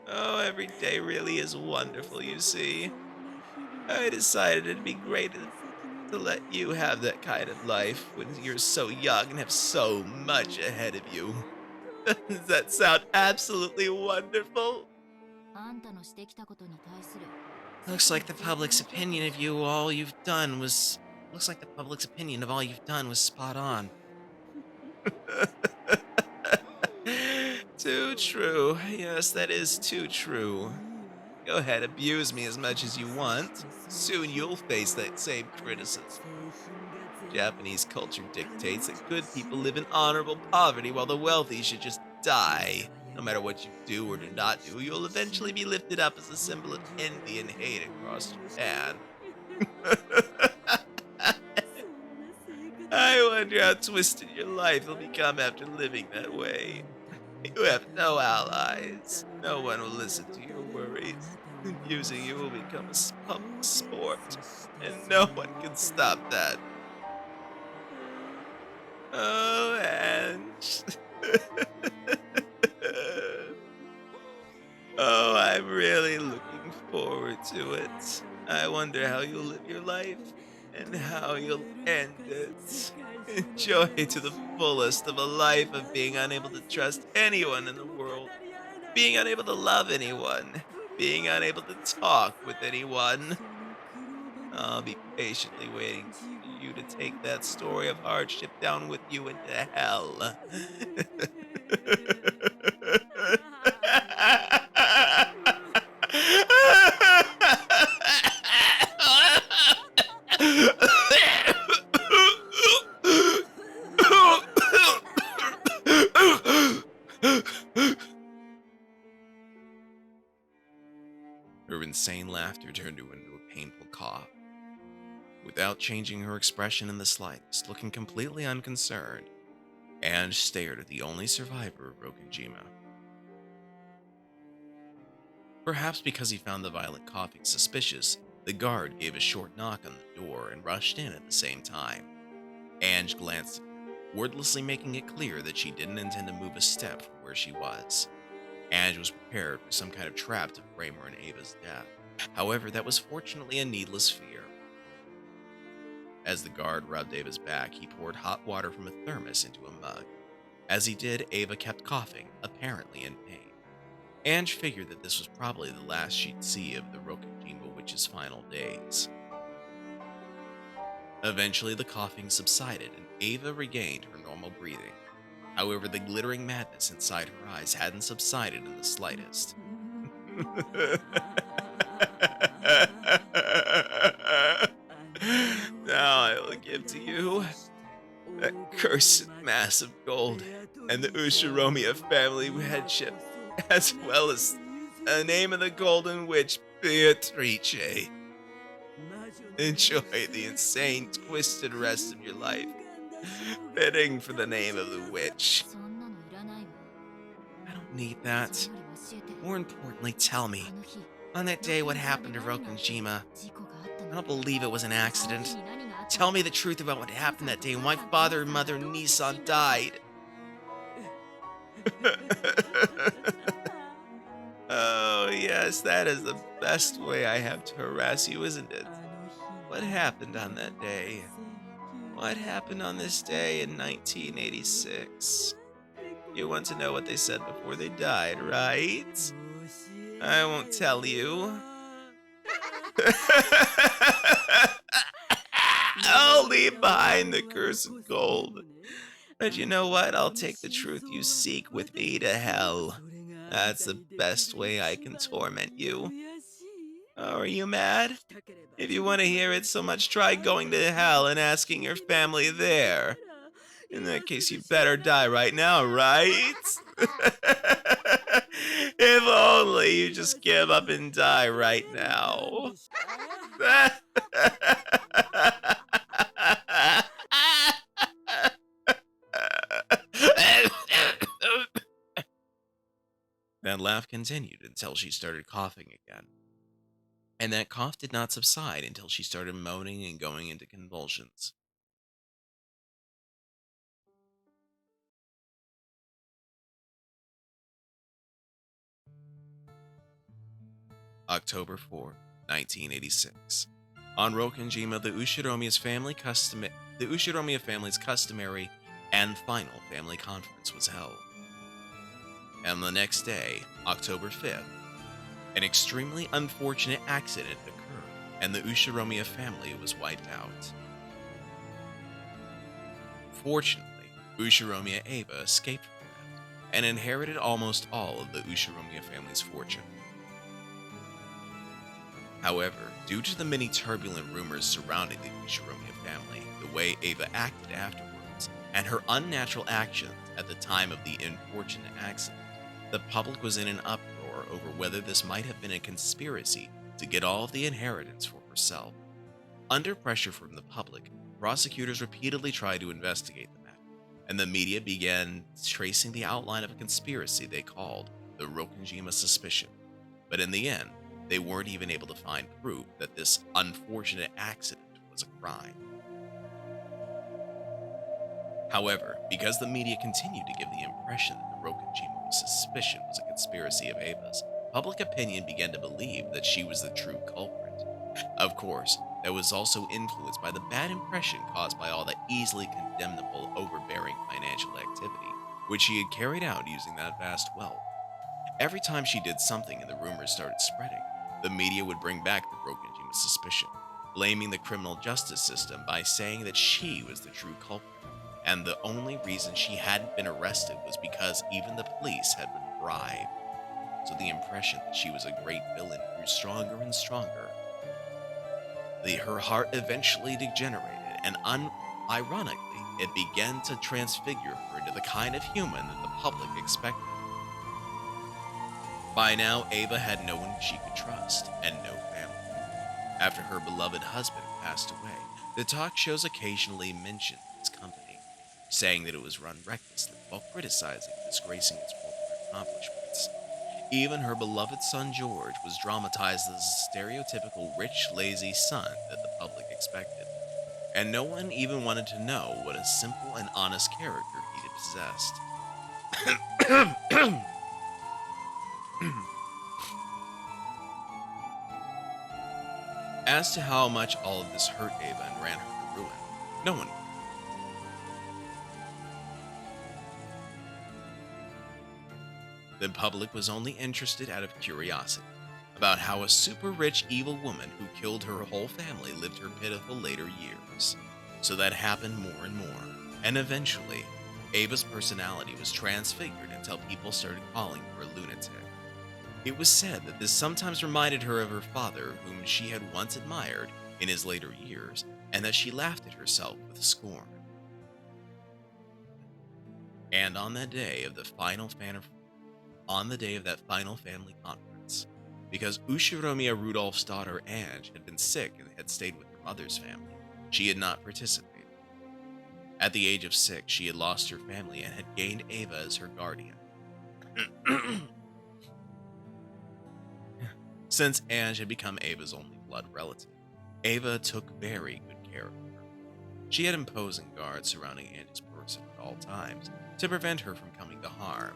Oh, every day really is wonderful, you see. I decided it'd be great to let you have that kind of life when you're so young and have so much ahead of you. Does that sound absolutely wonderful? あんたのしてきたことに対する Looks like the public's opinion of you all you've done was... Looks like the public's opinion of all you've done was spot on. Too true. Yes, that is too true. Go ahead, abuse me as much as you want. Soon you'll face that same criticism. Japanese culture dictates that good people live in honorable poverty while the wealthy should just die. No matter what you do or do not do, you'll eventually be lifted up as a symbol of envy and hate across Japan. I wonder how twisted your life will become after living that way. You have no allies. No one will listen to your worries. Abusing you will become a public sport, and no one can stop that. Oh, Ange. Oh, I'm really looking forward to it. I wonder how you'll live your life and how you'll end it. Enjoy to the fullest of a life of being unable to trust anyone in the world, being unable to love anyone, being unable to talk with anyone. I'll be patiently waiting for you to take that story of hardship down with you into hell. insane laughter turned into a painful cough. Without changing her expression in the slightest, looking completely unconcerned, Ange stared at the only survivor of Rokujima. Perhaps because he found the violent coughing suspicious, the guard gave a short knock on the door and rushed in at the same time. Ange glanced at him, wordlessly making it clear that she didn't intend to move a step from where she was. Ange was prepared for some kind of trap to frame her in Ava's death. However, that was fortunately a needless fear. As the guard rubbed Ava's back, he poured hot water from a thermos into a mug. As he did, Ava kept coughing, apparently in pain. Ange figured that this was probably the last she'd see of the Rokujima witch's final days. Eventually, the coughing subsided and Ava regained her normal breathing. However, the glittering madness inside her eyes hadn't subsided in the slightest. Now I will give to you that cursed mass of gold and the Ushiromiya family headship, as well as the name of the golden witch, Beatrice. Enjoy the insane, twisted rest of your life, fitting for the name of the witch. そんなのいらないわ。 I don't need that. それより教えて。 More importantly, tell me, あの日、 on that day what happened to Rokujima? 事故があった I の。 don't believe it was an あの accident. 日に何があった Tell の me the truth about what happened that day when my father, mother, and Nissan died. Oh, yes, that is the best way I have to harass you, isn't it? What happened on that day? What happened on this day in 1986? You want to know what they said before they died, right? I won't tell you. I'll leave behind the cursed gold. But you know what? I'll take the truth you seek with me to hell. That's the best way I can torment you. Oh, are you mad? If you want to hear it so much, try going to hell and asking your family there. In that case, you better die right now, right? If only you just give up and die right now. That laugh continued until she started coughing again. And that cough did not subside until she started moaning and going into convulsions. October 4, 1986. On Rokujima, the Ushiromiya family's customary and final family conference was held. And the next day, October 5th, an extremely unfortunate accident occurred, and the Ushiromiya family was wiped out. Fortunately, Ushiromiya Eva escaped from that, and inherited almost all of the Ushiromiya family's fortune. However, due to the many turbulent rumors surrounding the Ushiromiya family, the way Eva acted afterwards, and her unnatural actions at the time of the unfortunate accident, the public was in an uproar over whether this might have been a conspiracy to get all of the inheritance for herself. Under pressure from the public, prosecutors repeatedly tried to investigate the matter, and the media began tracing the outline of a conspiracy they called the Rokujima suspicion. But in the end, they weren't even able to find proof that this unfortunate accident was a crime. However, because the media continued to give the impression that the Rokujima suspicion was a conspiracy of Ava's, public opinion began to believe that she was the true culprit. Of course, that was also influenced by the bad impression caused by all the easily condemnable, overbearing financial activity, which she had carried out using that vast wealth. Every time she did something and the rumors started spreading, the media would bring back the Rokujima suspicion, blaming the criminal justice system by saying that she was the true culprit, and the only reason she hadn't been arrested was because even the police had been bribed. So the impression that she was a great villain grew stronger and stronger. Her heart eventually degenerated, and ironically, it began to transfigure her into the kind of human that the public expected. By now, Ava had no one she could trust, and no family. After her beloved husband passed away, the talk shows occasionally mentioned its company, saying that it was run recklessly while criticizing and disgracing its former accomplishments. Even her beloved son George was dramatized as a stereotypical rich, lazy son that the public expected, and no one even wanted to know what a simple and honest character he possessed. As to how much all of this hurt Ava and ran her to ruin, no one knew. The public was only interested out of curiosity about how a super rich evil woman who killed her whole family lived her pitiful later years. So that happened more and more, and eventually, Ava's personality was transfigured until people started calling her a lunatic. It was said that this sometimes reminded her of her father, whom she had once admired in his later years, and that she laughed at herself with scorn. And on that day of that final family conference, because Ushiromiya Rudolph's daughter Ange had been sick and had stayed with her mother's family, she had not participated. At the age of 6, she had lost her family and had gained Ava as her guardian. Since Ange had become Ava's only blood relative, Ava took very good care of her. She had imposing guards surrounding Ange's person at all times to prevent her from coming to harm.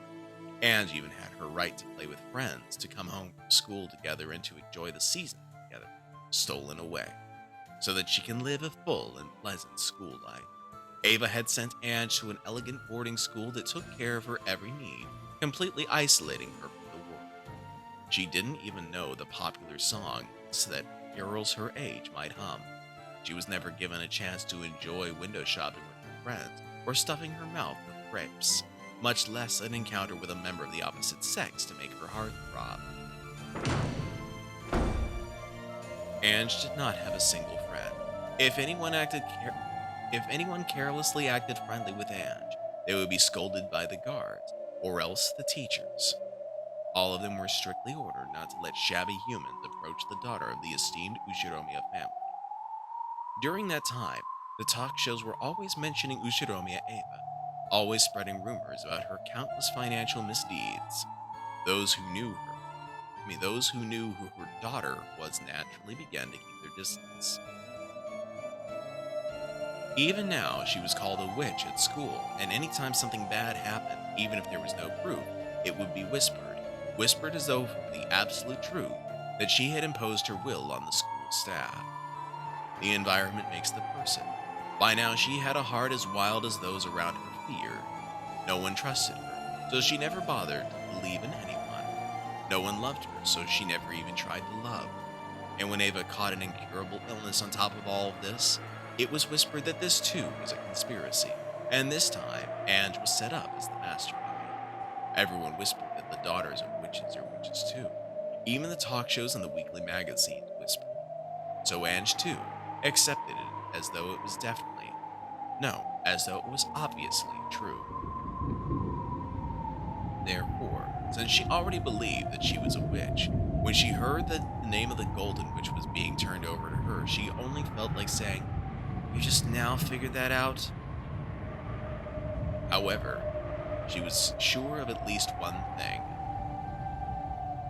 Ange even had her right to play with friends, to come home from school together, and to enjoy the season together, stolen away, so that she can live a full and pleasant school life. Ava had sent Ange to an elegant boarding school that took care of her every need, completely isolating her from the world. She didn't even know the popular songs that girls her age might hum. She was never given a chance to enjoy window shopping with her friends or stuffing her mouth with grapes, much less an encounter with a member of the opposite sex to make her heart throb. Ange did not have a single friend. If anyone carelessly acted friendly with Ange, they would be scolded by the guards, or else the teachers. All of them were strictly ordered not to let shabby humans approach the daughter of the esteemed Ushiromiya family. During that time, the talk shows were always mentioning Ushiromiya Ava, always spreading rumors about her countless financial misdeeds. Those who knew who her daughter was naturally began to keep their distance. Even now, she was called a witch at school, and anytime something bad happened, even if there was no proof, it would be whispered as though for the absolute truth that she had imposed her will on the school staff. The environment makes the person. By now, she had a heart as wild as those around her feared. No one trusted her, so she never bothered to believe in anyone. No one loved her, so she never even tried to love. And when Ava caught an incurable illness on top of all of this, it was whispered that this too was a conspiracy, and this time, Ange was set up as the mastermind. Everyone whispered that the daughters of witches are witches too. Even the talk shows and the weekly magazines whispered. So Ange too accepted it as though it was as though it was obviously true. Therefore, since she already believed that she was a witch, when she heard that the name of the Golden Witch was being turned over to her, she only felt like saying, "You just now figured that out?" However, she was sure of at least one thing.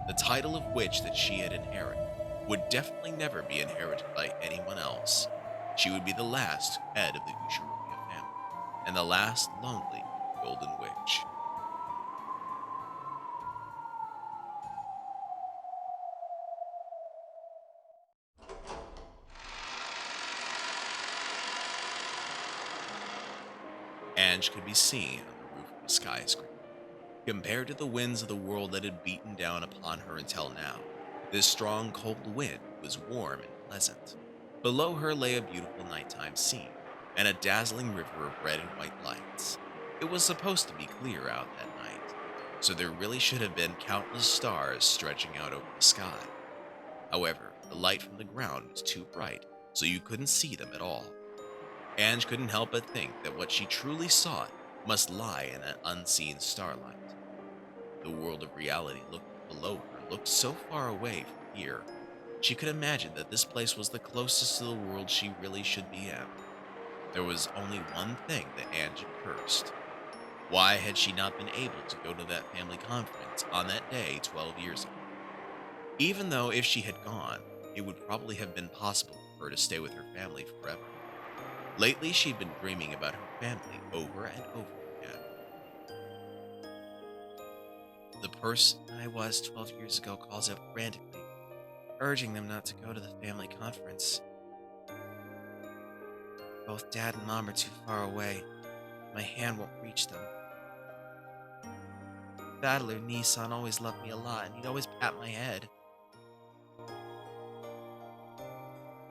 The title of witch that she had inherited would definitely never be inherited by anyone else. She would be the last head of the Ushiromiya family, and the last lonely Golden Witch. Ange could be seen on the roof of a skyscraper. Compared to the winds of the world that had beaten down upon her until now, this strong, cold wind was warm and pleasant. Below her lay a beautiful nighttime scene, and a dazzling river of red and white lights. It was supposed to be clear out that night, so there really should have been countless stars stretching out over the sky. However, the light from the ground was too bright, so you couldn't see them at all. Ange couldn't help but think that what she truly sought must lie in that unseen starlight. The world of reality looked below her looked so far away from here. She could imagine that this place was the closest to the world she really should be in. There was only one thing that Angie cursed. Why had she not been able to go to that family conference on that day 12 years ago? Even though if she had gone, it would probably have been possible for her to stay with her family forever. Lately, she'd been dreaming about her family over and over again. The person I was 12 years ago calls out frantically, urging them not to go to the family conference. Both Dad and Mom are too far away. My hand won't reach them. Battler Nissan always loved me a lot, and he'd always pat my head.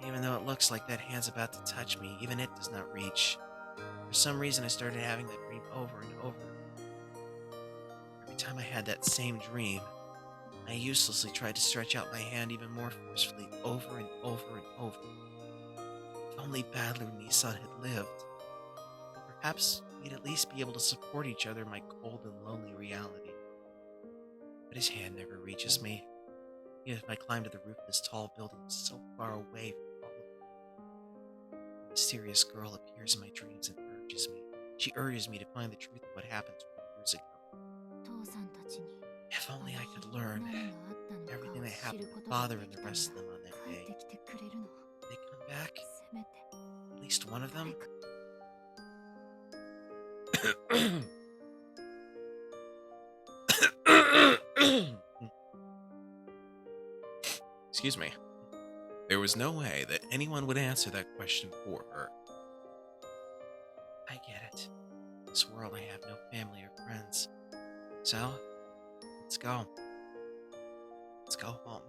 Even though it looks like that hand's about to touch me, even it does not reach. For some reason, I started having that dream over and over. Every time I had that same dream, I uselessly tried to stretch out my hand even more forcefully, over and over and over. If only Battler Nissan had lived, perhaps we'd at least be able to support each other in my cold and lonely reality. But his hand never reaches me, even if I climb to the roof of this tall building so far away from all of them. A mysterious girl appears in my dreams and urges me. She urges me to find the truth of what happened 12 years ago. If only I could learn everything that happened to Father and the rest of them on that day. Would they come back? At least one of them? Excuse me. There was no way that anyone would answer that question for her. I get it. In this world I have no family or friends. So, let's go. Let's go home,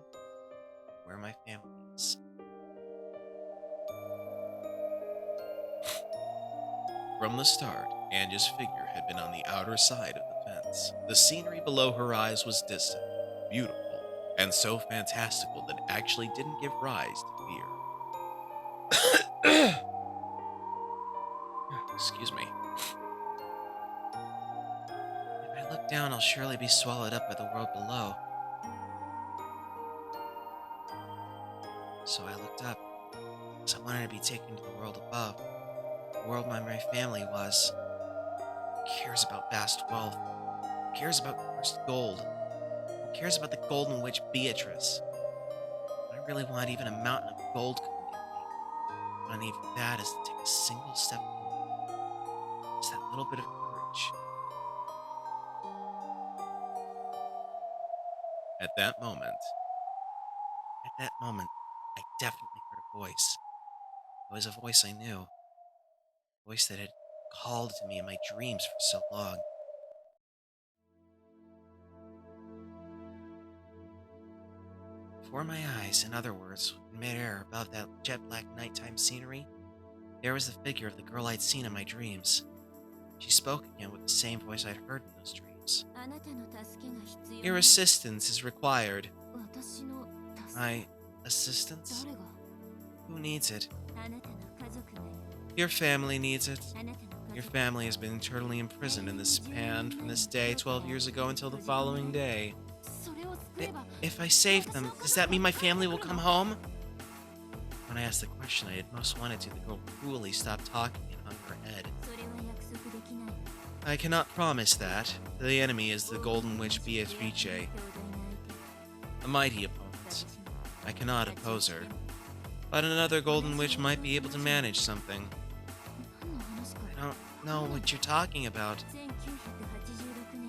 where my family is. From the start, Angie's figure had been on the outer side of the fence. The scenery below her eyes was distant, beautiful, and so fantastical that it actually didn't give rise to fear. Excuse me. If I look down, I'll surely be swallowed up by the world below. So I looked up, because I wanted to be taken to the world above, the world where my family was. Who cares about vast wealth? Who cares about cursed gold? Who cares about the golden witch Beatrice? I really want even a mountain of gold couldn't get me. What I need for that is to take a single step forward. Just that little bit of courage. At that moment, I definitely heard a voice. It was a voice I knew. A voice that had called to me in my dreams for so long. Before my eyes, in other words, in midair above that jet-black nighttime scenery, there was the figure of the girl I'd seen in my dreams. She spoke again with the same voice I'd heard in those dreams. Your assistance is required. My assistance? Who needs it? Your family needs it. Your family has been eternally imprisoned in this span from this day 12 years ago until the following day. If I save them, does that mean my family will come home? When I asked the question I had most wanted to, the girl cruelly stopped talking and hung her head. I cannot promise that. The enemy is the Golden Witch Beatrice, a mighty opponent. I cannot oppose her. But another Golden Witch might be able to manage something. I don't know what you're talking about.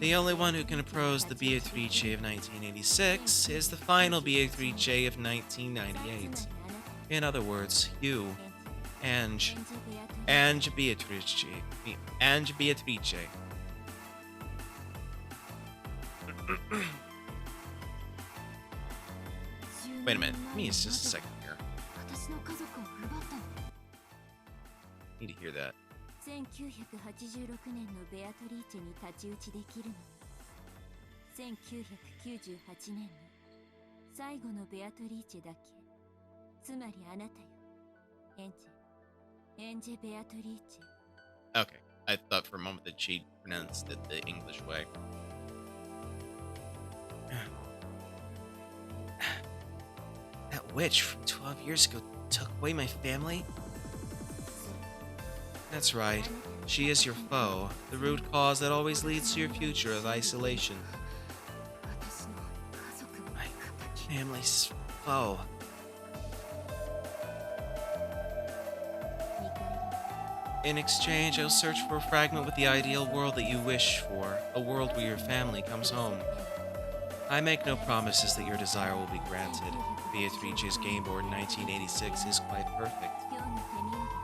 The only one who can oppose the Beatrice of 1986 is the final Beatrice of 1998. In other words, you, Ange Beatrice. Wait a minute, give me just a second here. Need to hear that. 1986年のベアトリーチェに太刀打ちできるの。1998年の最後のベアトリーチェだけ。つまりあなたよ。エンジェベアトリーチェ。 Okay, I thought for a moment that she pronounced it the English way. witch from 12 years ago took away my family? That's right. She is your foe, the root cause that always leads to your future of isolation. My family's foe. In exchange, I'll search for a fragment with the ideal world that you wish for, a world where your family comes home. I make no promises that your desire will be granted. Beatrice's game board in 1986 is quite perfect.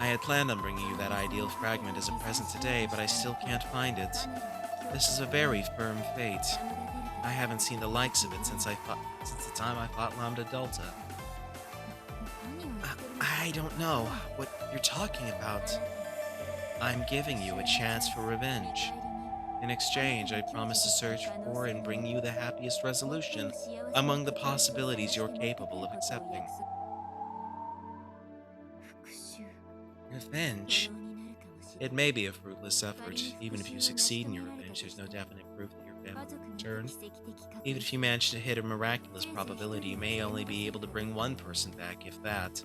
I had planned on bringing you that ideal fragment as a present today, but I still can't find it. This is a very firm fate. I haven't seen the likes of it since the time I fought Lambda Delta. I don't know what you're talking about. I'm giving you a chance for revenge. In exchange, I promise to search for and bring you the happiest resolution among the possibilities you're capable of accepting. Revenge? It may be a fruitless effort. Even if you succeed in your revenge, there's no definite proof that your family will return. Even if you manage to hit a miraculous probability, you may only be able to bring one person back, if that.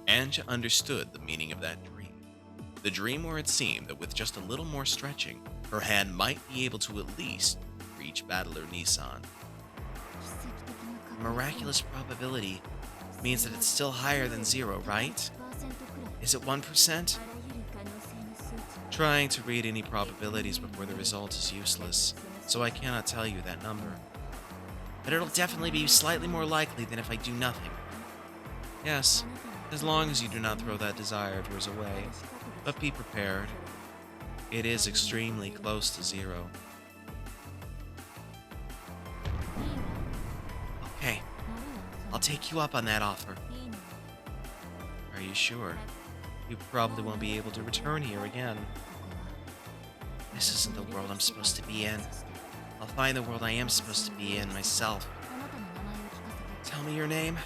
Anja understood the meaning of that dream. The dream where it seemed that with just a little more stretching, her hand might be able to at least reach Battler Nissan. Miraculous probability means that it's still higher than 0, right? Is it 1%? Trying to read any probabilities before the result is useless, so I cannot tell you that number. But it'll definitely be slightly more likely than if I do nothing. Yes, as long as you do not throw that desire of yours away. But be prepared. It is extremely close to 0. Okay, I'll take you up on that offer. Are you sure? You probably won't be able to return here again. This isn't the world I'm supposed to be in. I'll find the world I am supposed to be in myself. Tell me your name.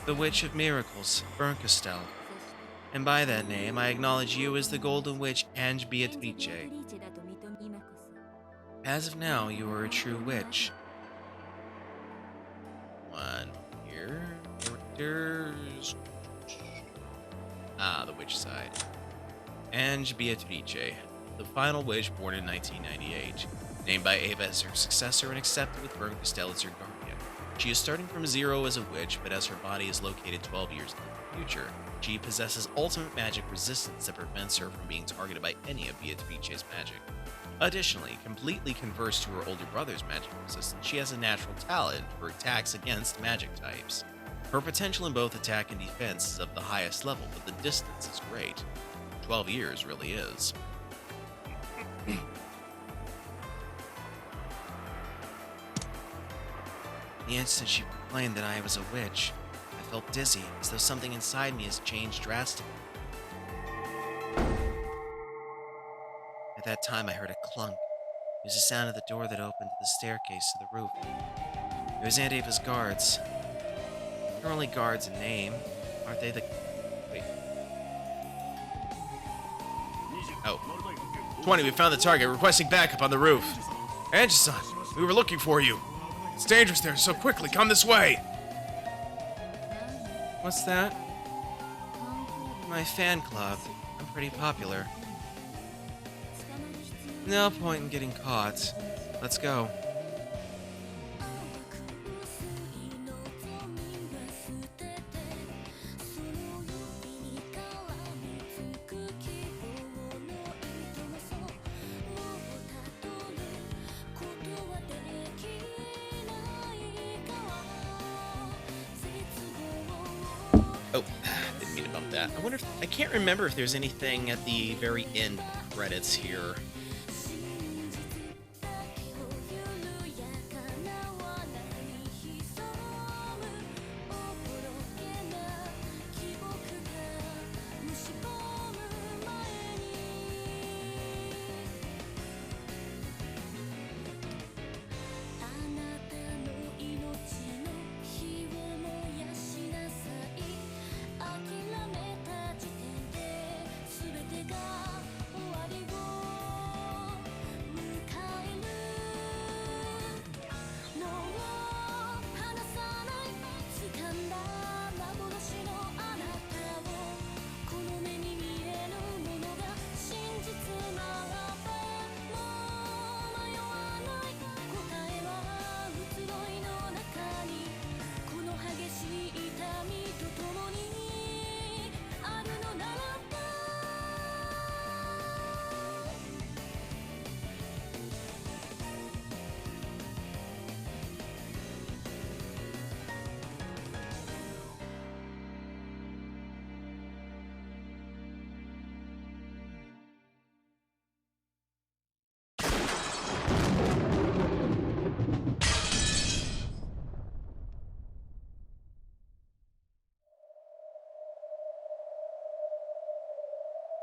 The Witch of Miracles, Banquet. And by that name, I acknowledge you as the Golden Witch EVA-Beatrice. As of now, you are a true witch. One here. Characters. The witch side. EVA-Beatrice, the final witch born in 1998. Named by Eva as her successor and accepted with Banquet as her guardian. She is starting from 0 as a witch, but as her body is located 12 years in the future, she possesses ultimate magic resistance that prevents her from being targeted by any of Beatrice's magic. Additionally, completely converse to her older brother's magic resistance, she has a natural talent for attacks against magic types. Her potential in both attack and defense is of the highest level, but the distance is great. 12 years really is. The instant she proclaimed that I was a witch, I felt dizzy, as though something inside me has changed drastically. At that time, I heard a clunk. It was the sound of the door that opened to the staircase to the roof. It was Aunt Ava's guards. They're only guards in name. Aren't they the... Wait. Oh. 20, we found the target, requesting backup on the roof. Angie-san, we were looking for you. It's dangerous there, so quickly, come this way. What's that? My fan club. I'm pretty popular. No point in getting caught. Let's go. Oh, didn't mean to bump that. I wonder if... I can't remember if there's anything at the very end of the credits here.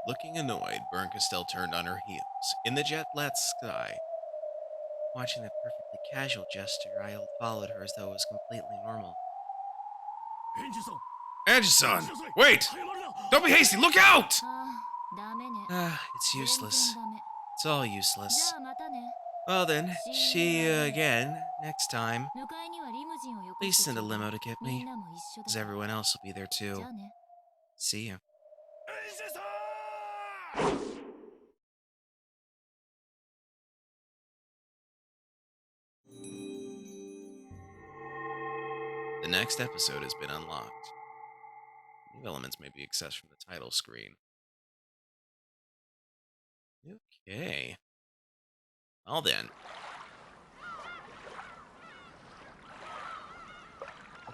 Looking annoyed, Bernkastel turned on her heels. In the jet-black sky, Watching that perfectly casual gesture, I followed her as though it was completely normal. Angie-san, wait! Don't be hasty, look out! ダメね。 It's 全然 useless. ダメ。 It's all じ useless. ゃあまたね。 Well then, see you again next time. 迎えにはリムジンをよこ Please してち send a ょうだい limo to get み me, んなも一緒だ because から。 everyone else will be there じ too. ゃあね。 See you. the next episode has been unlocked. New elements may be accessed from the title screen. Okay. Well then.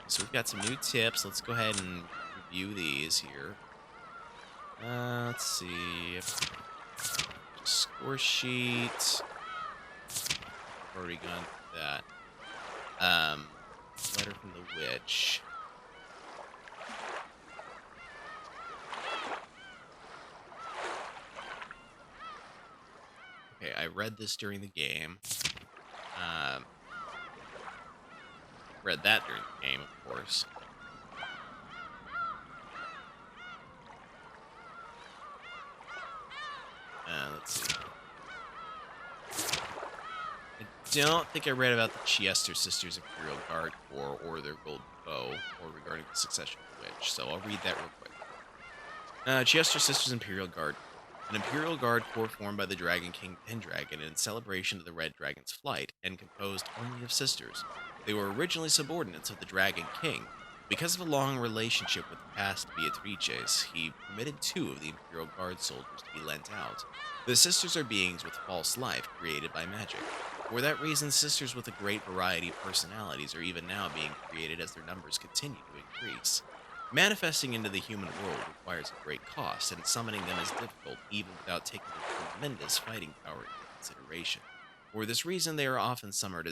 So we've got some new tips. Let's go ahead and review these here. Let's see. Score sheet. I've already gone through that. Letter from the witch. Okay, I read this during the game. Read that during the game, of course. Let's see. I don't think I read about the Chiester Sisters Imperial Guard Corps or their Golden Bow, or regarding the succession of the witch, so I'll read that real quick. Chiester Sisters Imperial Guard Corps. An Imperial Guard Corps formed by the Dragon King Pendragon in celebration of the Red Dragon's flight, and composed only of sisters. They were originally subordinates of the Dragon King. Because of a long relationship with the past Beatrices, he permitted 2 of the Imperial Guard soldiers to be lent out. The sisters are beings with false life created by magic. For that reason, sisters with a great variety of personalities are even now being created as their numbers continue to increase. Manifesting into the human world requires a great cost, and summoning them is difficult even without taking their tremendous fighting power into consideration. For this reason, they are often summoned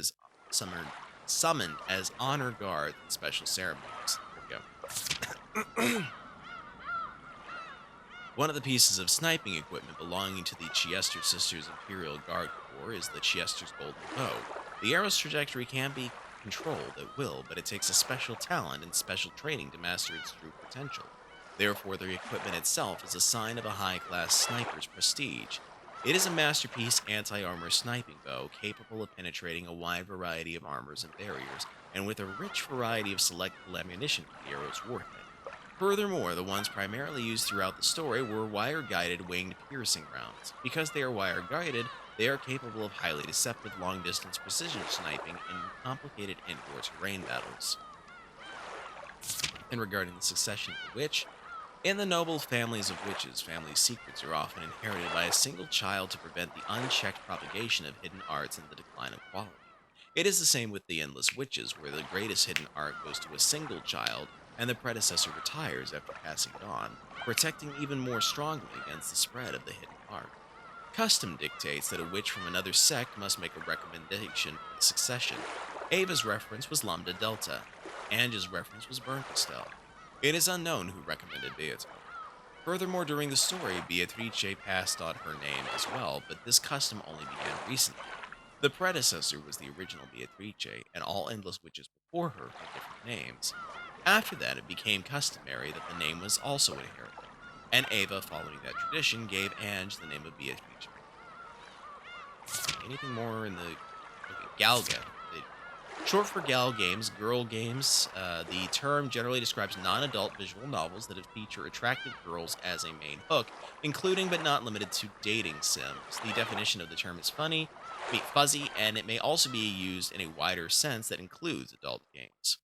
as honor guards in special ceremonies. There we go. One of the pieces of sniping equipment belonging to the Chiester Sisters Imperial Guard Corps is the Chiester's Golden Bow. The arrow's trajectory can be controlled at will, but it takes a special talent and special training to master its true potential. Therefore, the equipment itself is a sign of a high-class sniper's prestige. It is a masterpiece anti-armor sniping bow capable of penetrating a wide variety of armors and barriers, and with a rich variety of selectable ammunition for the arrow's warhead. Furthermore, the ones primarily used throughout the story were wire-guided winged piercing rounds. Because they are wire-guided, they are capable of highly deceptive long-distance precision sniping in complicated indoor terrain battles. And regarding the succession of the witch, in the noble families of witches, family secrets are often inherited by a single child to prevent the unchecked propagation of hidden arts and the decline of quality. It is the same with the endless witches, where the greatest hidden art goes to a single child, and the predecessor retires after passing it on, protecting even more strongly against the spread of the hidden art. Custom dictates that a witch from another sect must make a recommendation for the succession. Ava's reference was Lambda Delta. Ange's reference was Bernkastel. It is unknown who recommended Beato. Furthermore, during the story, Beatrice passed on her name as well, but this custom only began recently. The predecessor was the original Beatrice, and all endless witches before her had different names. After that, it became customary that the name was also inherited, and Ava, following that tradition, gave Ange the name of Beatrice. Anything more in the... Okay, Galga. Short for gal games, girl games. The term generally describes non-adult visual novels that feature attractive girls as a main hook, including but not limited to dating sims. The definition of the term is fuzzy, and it may also be used in a wider sense that includes adult games.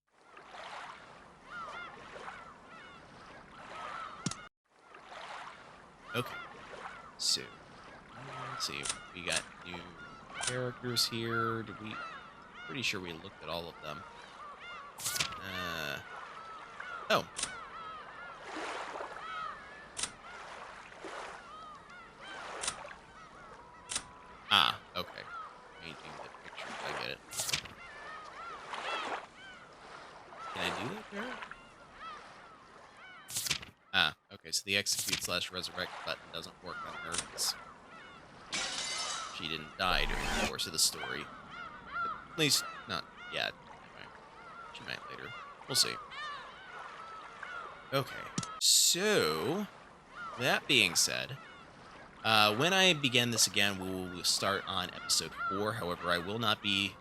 Okay, so let's see. We got new characters here. Pretty sure we looked at all of them. Oh. Ah, okay. Changing the pictures, I get it. Can I do that there? Ah, okay. Okay, so the execute / resurrect button doesn't work on her because she didn't die during the course of the story. At least, not yet. Anyway, she might later. We'll see. Okay, so that being said, when I begin this again, we will start on episode 4. However, I will not be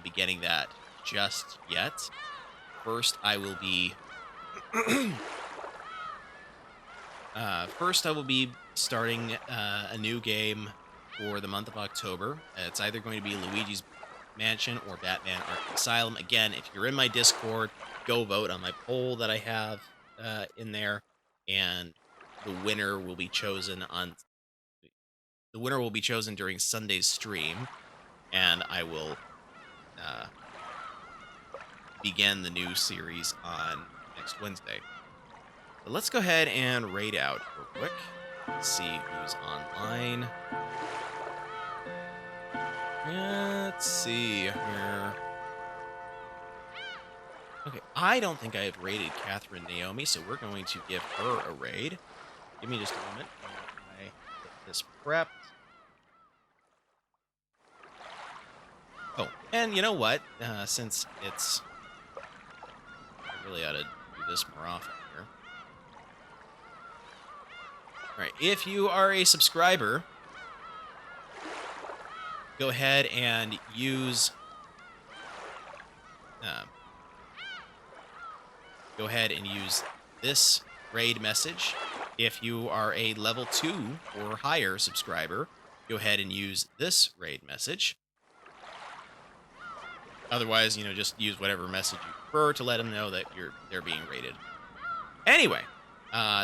beginning that just yet. First, I will be starting a new game for the month of October. It's either going to be Luigi's Mansion or Batman Arkham Asylum. Again, if you're in my Discord, go vote on my poll that I have in there, and the winner will be chosen during Sunday's stream, and I will begin the new series on next Wednesday. But let's go ahead and raid out real quick. Let's see who's online. Let's see here. Okay, I don't think I have raided Catherine Naomi, so we're going to give her a raid. Give me just a moment while I get this prepped. Oh, and you know what? Since it's... I really ought to do this more often here. Alright, if you are a subscriber, go ahead and use... this raid message. If you are a level 2 or higher subscriber, go ahead and use this raid message. Otherwise, just use whatever message you prefer to let them know that they're being raided. Anyway,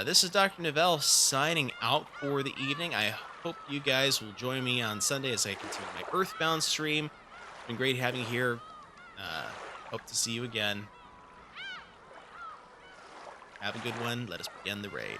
this is Dr. Novelle signing out for the evening. I hope you guys will join me on Sunday as I continue my Earthbound stream. It's been great having you here. Hope to see you again. Have a good one. Let us begin the raid.